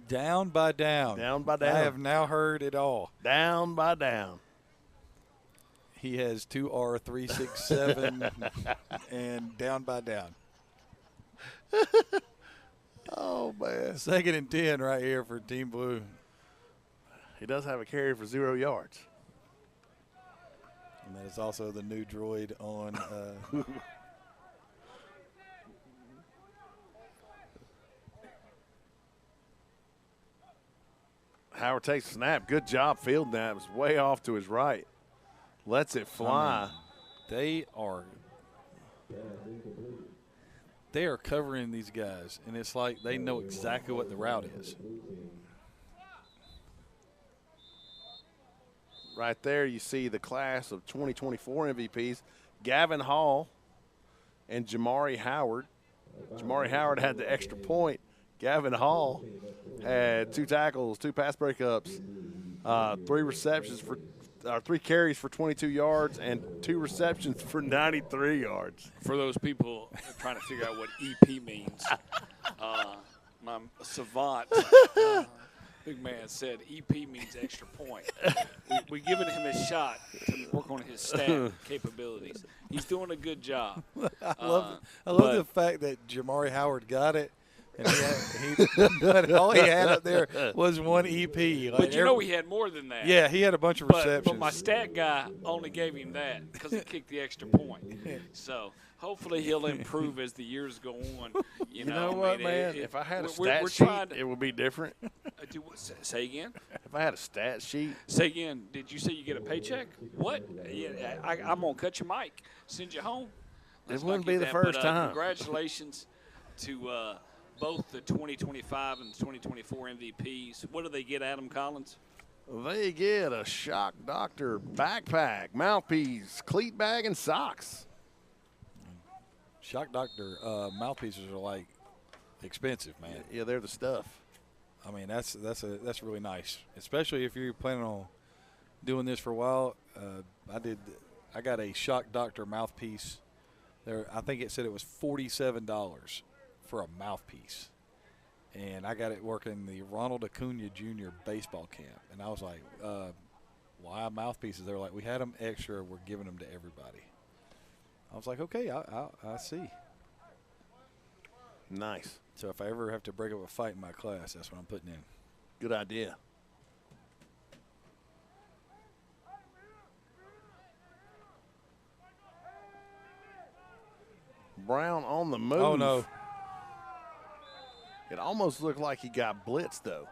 Down by down. Down by down. I have now heard it all. Down by down. He has 2R367 and down by down. Oh, man. 2nd and 10 right here for Team Blue. He does have a carry for 0 yards. And that is also the new droid on Howard takes a snap. Good job fielding that. It was way off to his right. Lets it fly. They are covering these guys, and it's like they know exactly what the route is. Right there you see the class of 2024 MVPs, Gavin Hall and Jamari Howard. Jamari Howard had the extra point. Gavin Hall had 2 tackles, 2 pass breakups, 3 carries for 22 yards, and 2 receptions for 93 yards. For those people trying to figure out what EP means, my savant big man said EP means extra point. We're giving him a shot to work on his stat capabilities. He's doing a good job. I love the fact that Jamari Howard got it. And but all he had up there was 1 EP. But he had more than that. Yeah, he had a bunch of receptions. But my stat guy only gave him that because he kicked the extra point. So hopefully he'll improve as the years go on. You know what, man? If I had a stat sheet, it would be different. Say again. If I had a stat sheet, Say again. Did you say you get a paycheck? What? Yeah, I'm gonna cut your mic. Send you home. Let's it wouldn't not be get the that, first but, time. Congratulations to both the 2025 and the 2024 MVPs. What do they get, Adam Collins? They get a Shock Doctor backpack, mouthpiece, cleat bag, and socks. Shock Doctor mouthpieces are like expensive, man. Yeah, they're the stuff. I mean, that's really nice, especially if you're planning on doing this for a while. I got a Shock Doctor mouthpiece. I think it said it was $47 for a mouthpiece, and I got it working the Ronald Acuna Jr. baseball camp. And I was like, why mouthpieces? They're like, we had them extra. We're giving them to everybody. I was like, okay, I see. Nice. So if I ever have to break up a fight in my class, that's what I'm putting in. Good idea. Brown on the move. Oh, no. It almost looked like he got blitzed, though.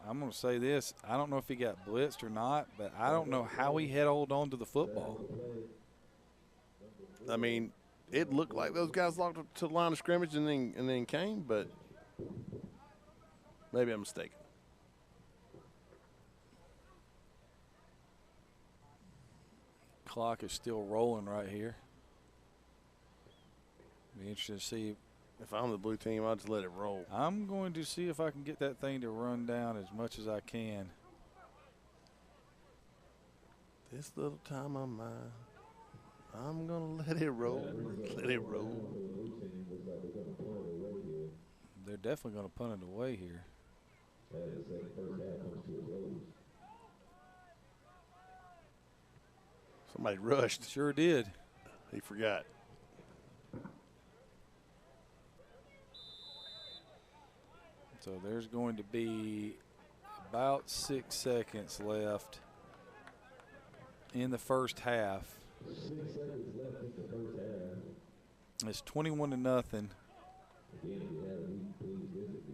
I'm going to say this. I don't know if he got blitzed or not, but I don't know how he held on to the football. I mean, it looked like those guys locked up to the line of scrimmage and then came, but maybe I'm mistaken. Clock is still rolling right here. Be interested to see. If I'm the blue team, I'll just let it roll. I'm going to see if I can get that thing to run down as much as I can. This little time of mine, I'm going to let it roll. Let it roll. They're definitely going to punt it away here. Somebody rushed. Sure did. He forgot. So there's going to be about 6 seconds left in the first half. 6 seconds left in the first half. It's 21-0. Again, if you have a need, please visit the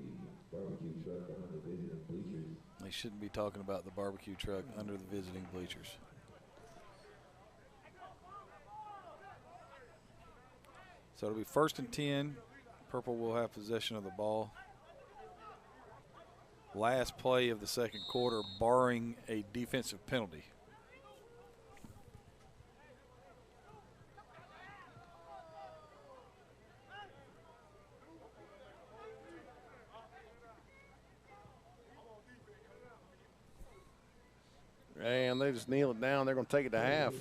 barbecue truck behind the visiting bleachers. They shouldn't be talking about the barbecue truck under the visiting bleachers. So it'll be 1st and 10. Purple will have possession of the ball. Last play of the second quarter, barring a defensive penalty. And they just kneel it down. They're going to take it to half.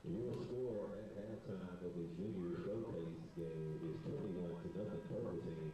Your score at halftime of the junior showcase game is 21-0 Purple team.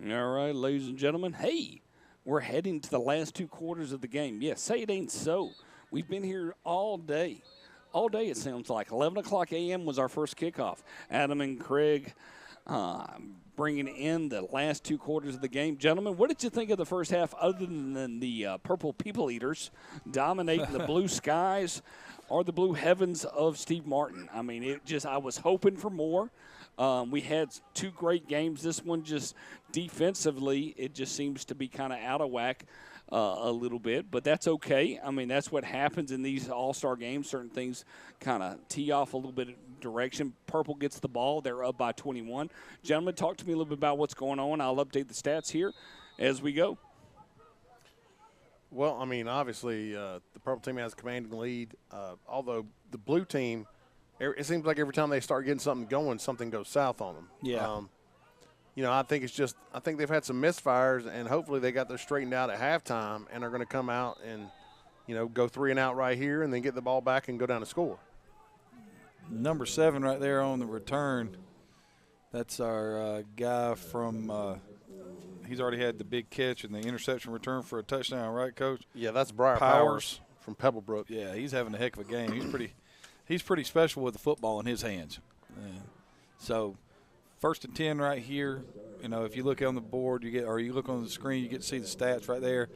All right, ladies and gentlemen. Hey, we're heading to the last 2 quarters of the game. Yes, say it ain't so. We've been here all day. All day, it sounds like. 11 o'clock a.m. was our first kickoff. Adam and Craig bringing in the last 2 quarters of the game. Gentlemen, what did you think of the first half other than the purple people eaters dominating the blue skies or the blue heavens of Steve Martin? I mean, I was hoping for more. We had 2 great games. This one just defensively, it just seems to be kind of out of whack a little bit, but that's okay. I mean, that's what happens in these all-star games. Certain things kind of tee off a little bit of direction. Purple gets the ball. They're up by 21. Gentlemen, talk to me a little bit about what's going on. I'll update the stats here as we go. Well, I mean, obviously, the purple team has a commanding lead, although the blue team, it seems like every time they start getting something going, something goes south on them. Yeah. I think I think they've had some misfires, and hopefully they got those straightened out at halftime and are going to come out and, go 3 and out right here and then get the ball back and go down to score. Number 7 right there on the return. That's our guy from he's already had the big catch and the interception return for a touchdown, right, Coach? Yeah, that's Briar Powers from Pebblebrook. Yeah, he's having a heck of a game. He's pretty special with the football in his hands. So 1st and 10 right here. If you look on the board, you look on the screen, you get to see the stats right there.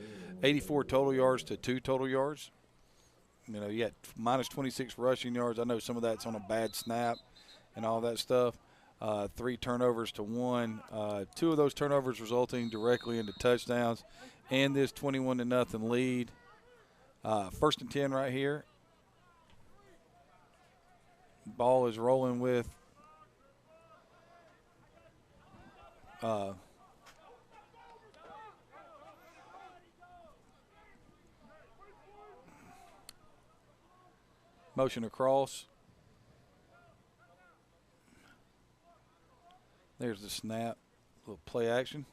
84 total yards to 2 total yards. You got minus 26 rushing yards. I know some of that's on a bad snap and all that stuff. 3 turnovers to 1. 2 of those turnovers resulting directly into touchdowns, and this 21-0 lead. 1st and 10 right here. Ball is rolling with motion across. There's the snap, little play action.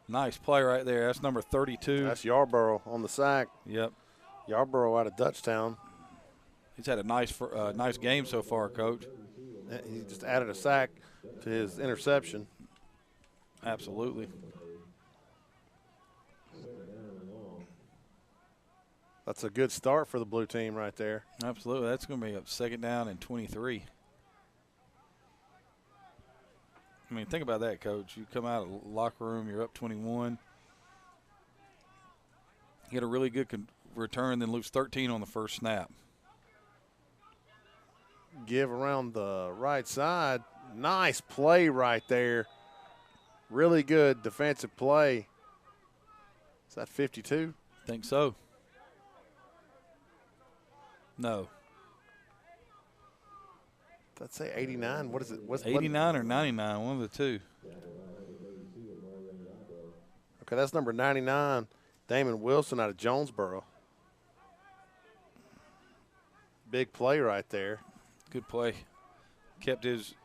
Nice play right there. That's number 32. That's Yarborough on the sack. Yep. Yarborough out of Dutchtown. He's had a nice game so far, Coach. He just added a sack to his interception. Absolutely. That's a good start for the blue team right there. Absolutely. That's going to be up 2nd down and 23. I mean, think about that, Coach. You come out of the locker room, you're up 21. You get a really good return, then lose 13 on the first snap. Give around the right side. Nice play right there. Really good defensive play. Is that 52? Think so. No. Let's say 89. What is it? What's 89 or 99, one of the two. Okay, that's number 99, Damon Wilson out of Jonesboro. Big play right there. Good play. Kept his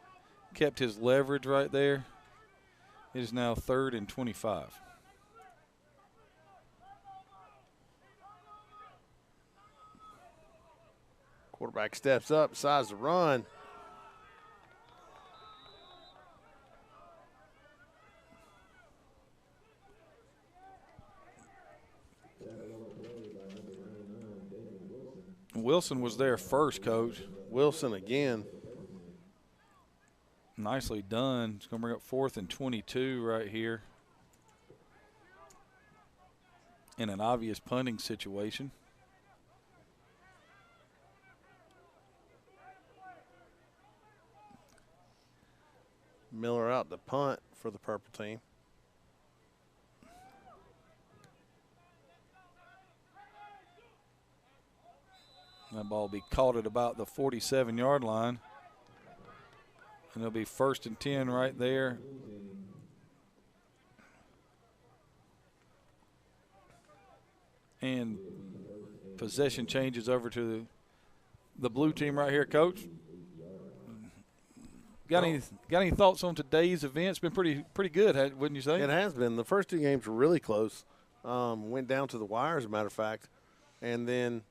leverage right there. It is now 3rd and 25. Quarterback steps up, decides to run. Wilson was there first, Coach. Wilson again. Nicely done. It's going to bring up 4th and 22 right here. In an obvious punting situation. Miller out to punt for the purple team. That ball will be caught at about the 47-yard line. And it'll be 1st and 10 right there. And possession changes over to the blue team right here, Coach. Got any thoughts on today's event? It's been pretty good, wouldn't you say? It has been. The first 2 games were really close. Went down to the wire, as a matter of fact. And then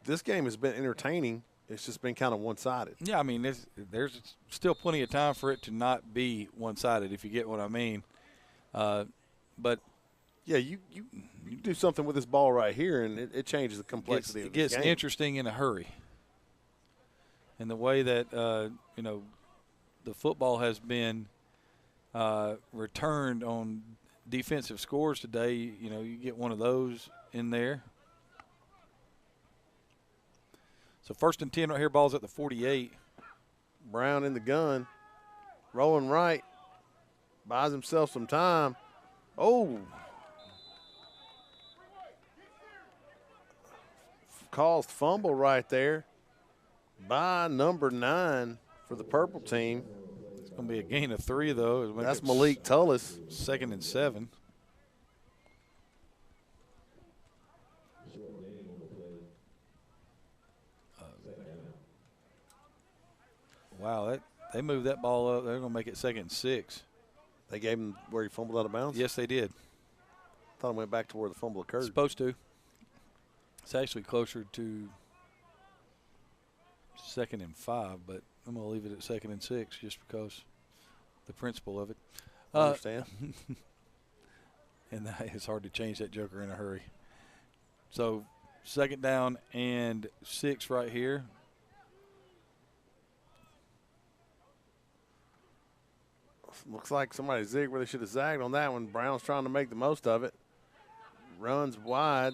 this game has been entertaining. It's just been kind of one-sided. Yeah, I mean, there's still plenty of time for it to not be one-sided, if you get what I mean. But yeah, you do something with this ball right here, and it changes the complexity of the game. It gets interesting in a hurry. And the way that the football has been returned on defensive scores today, you get one of those in there. So 1st and 10 right here, ball's at the 48. Brown in the gun, rolling right, buys himself some time. Oh. Caused fumble right there by number 9 for the purple team. It's going to be a gain of 3, though. That's Malik Tullis. 2nd and 7. Wow, they moved that ball up. They're going to make it 2nd and 6. They gave him where he fumbled out of bounds? Yes, they did. Thought it went back to where the fumble occurred. Supposed to. It's actually closer to 2nd and 5, but I'm going to leave it at 2nd and 6 just because the principle of it. I understand. And it's hard to change that joker in a hurry. So 2nd down and 6 right here. Looks like somebody zigged where they should have zagged on that one. Brown's trying to make the most of it. Runs wide.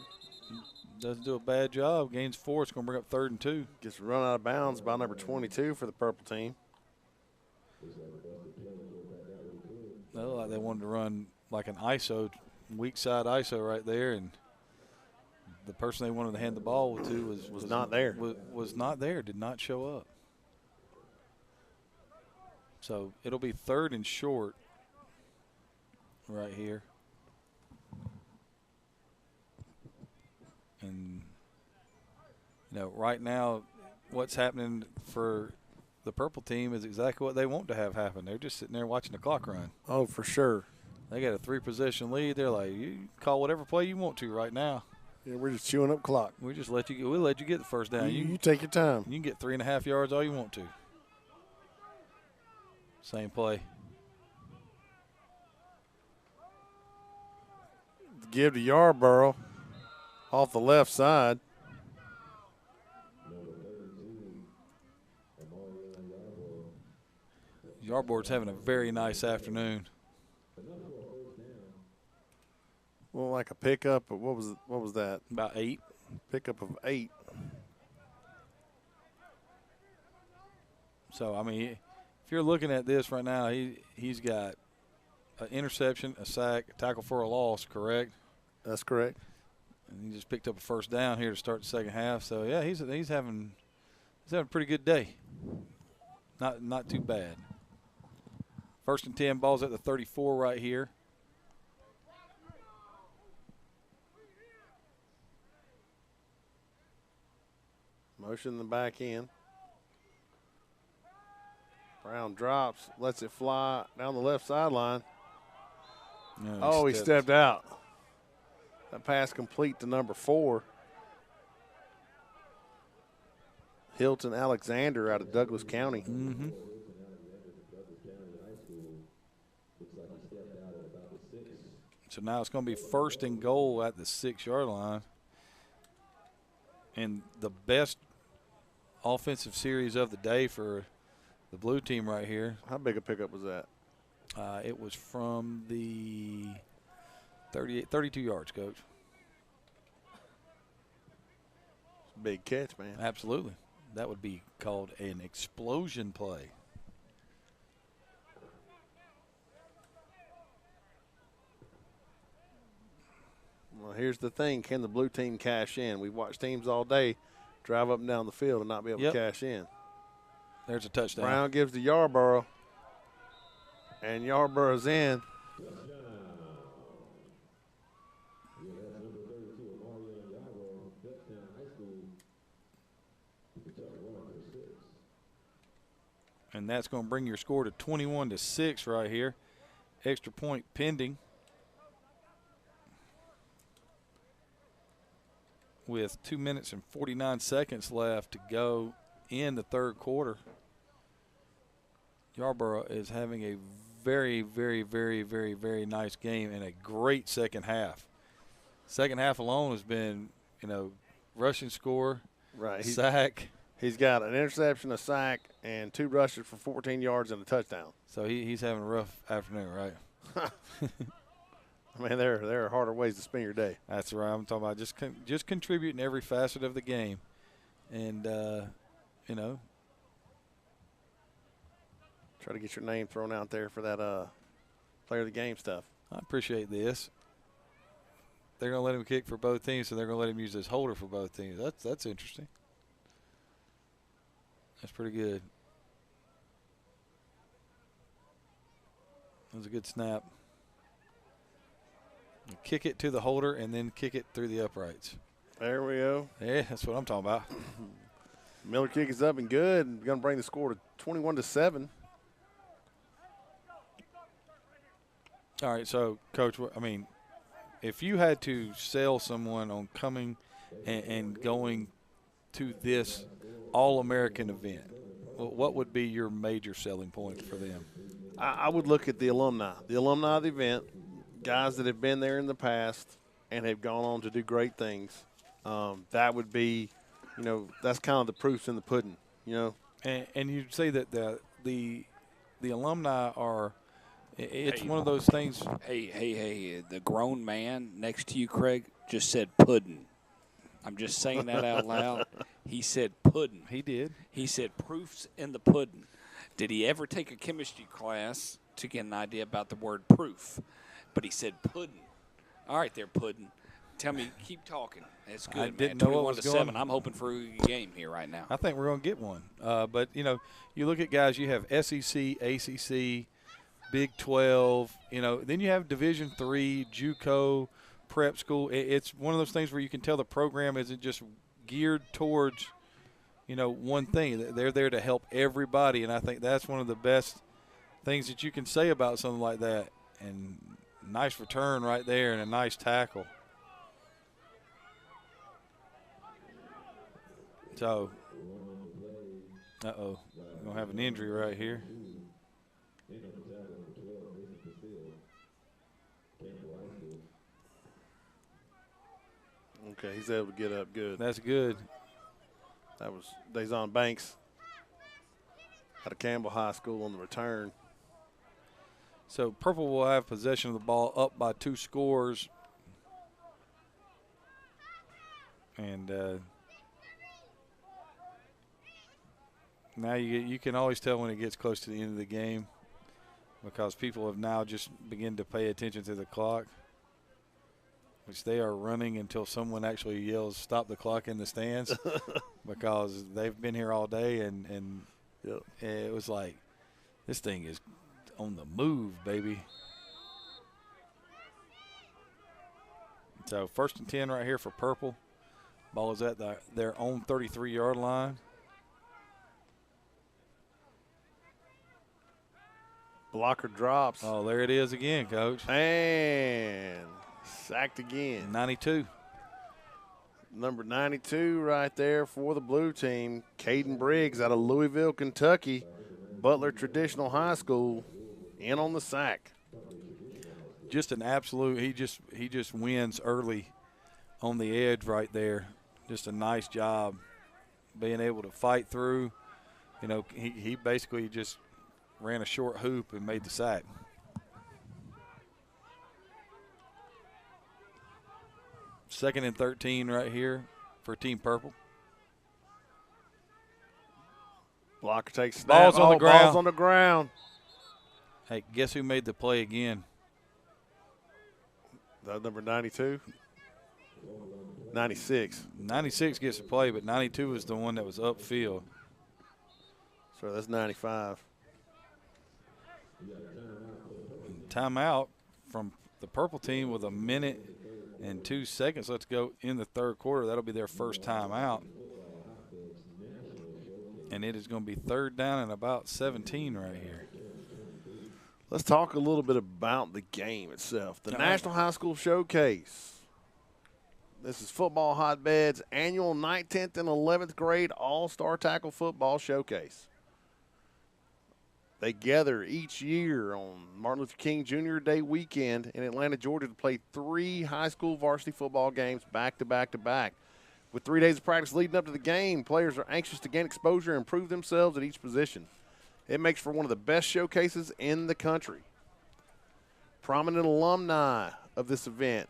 Doesn't do a bad job. Gains 4. It's going to bring up 3rd and 2. Gets run out of bounds by number 22 for the purple team. They look like they wanted to run like an ISO, weak side ISO right there, and the person they wanted to hand the ball to was not there. Was not there. Did not show up. So it'll be 3rd and short right here. And, right now what's happening for the purple team is exactly what they want to have happen. They're just sitting there watching the clock run. Oh, for sure. They got a 3-possession lead. They're like, you call whatever play you want to right now. Yeah, we're just chewing up clock. We'll let you get the first down. You take your time. You can get 3.5 yards all you want to. Same play. Give to Yarborough off the left side. Yarboard's having a very nice afternoon. Well, like a pickup, but what was that? About 8. Pickup of 8. So, I mean, if you're looking at this right now, he's got an interception, a sack, a tackle for a loss, correct? That's correct. And he just picked up a first down here to start the second half. So, yeah, he's having a pretty good day. Not too bad. 1st and 10, ball's at the 34 right here. Motion in the back end. Brown drops, lets it fly down the left sideline. No, he stepped out. That pass complete to number 4. Hilton Alexander out of Douglas County. Mm-hmm. So now it's going to be 1st and goal at the 6-yard line. And the best offensive series of the day for the blue team right here. How big a pickup was that? It was from the 32 yards, Coach. Big catch, man. Absolutely. That would be called an explosion play. Well, here's the thing. Can the blue team cash in? We've watched teams all day drive up and down the field and not be able to cash in. There's a touchdown. Brown gives to Yarborough. And Yarborough's in. And that's going to bring your score to 21-6 right here. Extra point pending. With 2 minutes and 49 seconds left to go in the third quarter. Yarborough is having a very, very, very, very, very nice game and a great second half. Second half alone has been, rushing score, Right. sack. He's got an interception, a sack, and 2 rushes for 14 yards and a touchdown. So he's having a rough afternoon, right? I mean, there are harder ways to spend your day. That's right. I'm talking about just contributing every facet of the game. And, Try to get your name thrown out there for that player of the game stuff. I appreciate this. They're going to let him kick for both teams, so they're going to let him use his holder for both teams. That's interesting. That's pretty good. That was a good snap. You kick it to the holder and then kick it through the uprights. There we go. Yeah, that's what I'm talking about. Miller kick is up and good. And going to bring the score to 21-7. All right, so, Coach, if you had to sell someone on coming and going to this All-American event, what would be your major selling point for them? I would look at the alumni of the event, guys that have been there in the past and have gone on to do great things. That would be, that's kind of the proofs in the pudding, And you'd say that the alumni are – it's one of those things. Hey, the grown man next to you, Craig, just said pudding. I'm just saying that out loud. He said pudding. He did. He said proofs in the pudding. Did he ever take a chemistry class to get an idea about the word proof? But he said pudding. All right there, pudding. Tell me, keep talking. It's good, I man. didn't know what was 21-7. going. I'm hoping for a game here right now. I think we're going to get one. But, you look at guys, you have SEC, ACC, Big 12, then you have Division III, JUCO, prep school. It's one of those things where you can tell the program isn't just geared towards, one thing. They're there to help everybody, and I think that's one of the best things that you can say about something like that. And nice return right there and a nice tackle. So, we're going to have an injury right here. Okay, he's able to get up good. That's good. That was Dazon Banks out of Campbell High School on the return. So Purple will have possession of the ball up by 2 scores. And now you can always tell when it gets close to the end of the game because people have now just begun to pay attention to the clock, which they are running until someone actually yells, "Stop the clock" in the stands because they've been here all day and Yep. it was like, this thing is on the move, baby. So 1st and 10 right here for Purple. Ball is at their own 33-yard line. Blocker drops. Oh, there it is again, Coach. And sacked again. 92. Number 92 right there for the blue team. Caden Briggs out of Louisville, Kentucky. Butler Traditional High School in on the sack. Just an absolute, he just wins early on the edge right there. Just a nice job being able to fight through. He basically just ran a short hoop and made the sack. Second and 13 right here for Team Purple. Blocker takes snap. Ball's on the ground. Ball's on the ground. Hey, guess who made the play again? That number 92? 96. 96 gets the play, but 92 is the one that was upfield. So that's 95. Timeout from the Purple team with 1 minute and 2 seconds. Let's go in the third quarter. That'll be their first timeout. And it is going to be 3rd down and about 17 right here. Let's talk a little bit about the game itself. The National High School Showcase. This is Football Hotbed's annual 9th, 10th, and 11th grade All-Star Tackle Football Showcase. They gather each year on Martin Luther King Jr. Day weekend in Atlanta, Georgia to play 3 high school varsity football games back to back to back. With 3 days of practice leading up to the game, players are anxious to gain exposure and improve themselves at each position. It makes for one of the best showcases in the country. Prominent alumni of this event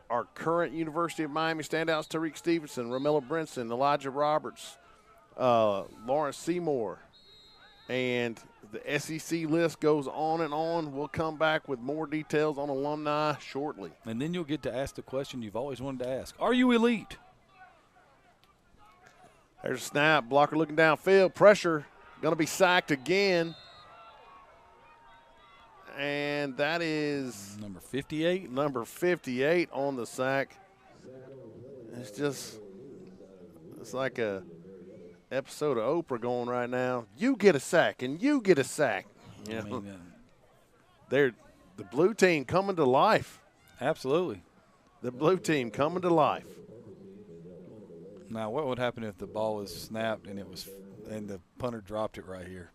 are current University of Miami standouts Tariq Stevenson, Romello Brinson, Elijah Roberts, Lawrence Seymour, and the SEC list goes on and on. We'll come back with more details on alumni shortly. And then you'll get to ask the question you've always wanted to ask. Are you elite? There's a snap. Blocker looking downfield. Pressure. Going to be sacked again. And that is number 58. Number 58 on the sack. It's like a episode of Oprah going right now. You get a sack and you get a sack. You know, they're the blue team coming to life. Absolutely. The blue team coming to life. Now, what would happen if the ball was snapped and the punter dropped it right here?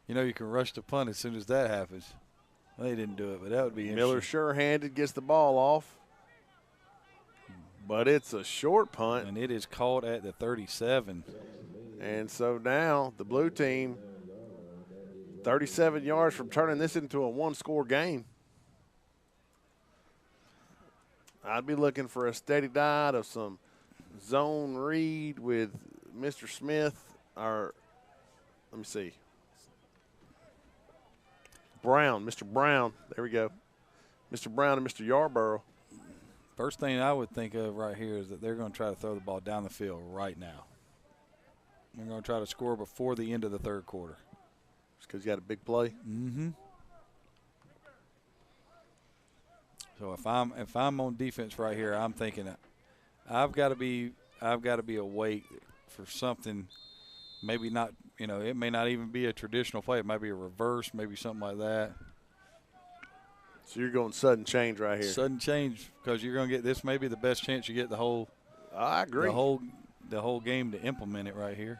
You know, you can rush the punt as soon as that happens. They didn't do it, but that would be interesting. Miller sure-handed, gets the ball off. But it's a short punt. And it is caught at the 37. And so now the blue team, 37 yards from turning this into a one-score game. I'd be looking for a steady diet of some zone read with Mr. Smith, or let me see. Brown, Mr. Brown, there we go. Mr. Brown and Mr. Yarborough. First thing I would think of right here is that they're going to try to throw the ball down the field right now. They're going to try to score before the end of the third quarter. Just because you got a big play? Mm-hmm. So if I'm on defense right here, I'm thinking I've got to be awake for something. Maybe not, it may not even be a traditional play. It might be a reverse, maybe something like that. So you're going sudden change right here. Sudden change, because you're going to get this. Maybe the best chance you get the whole. I agree. The whole game to implement it right here.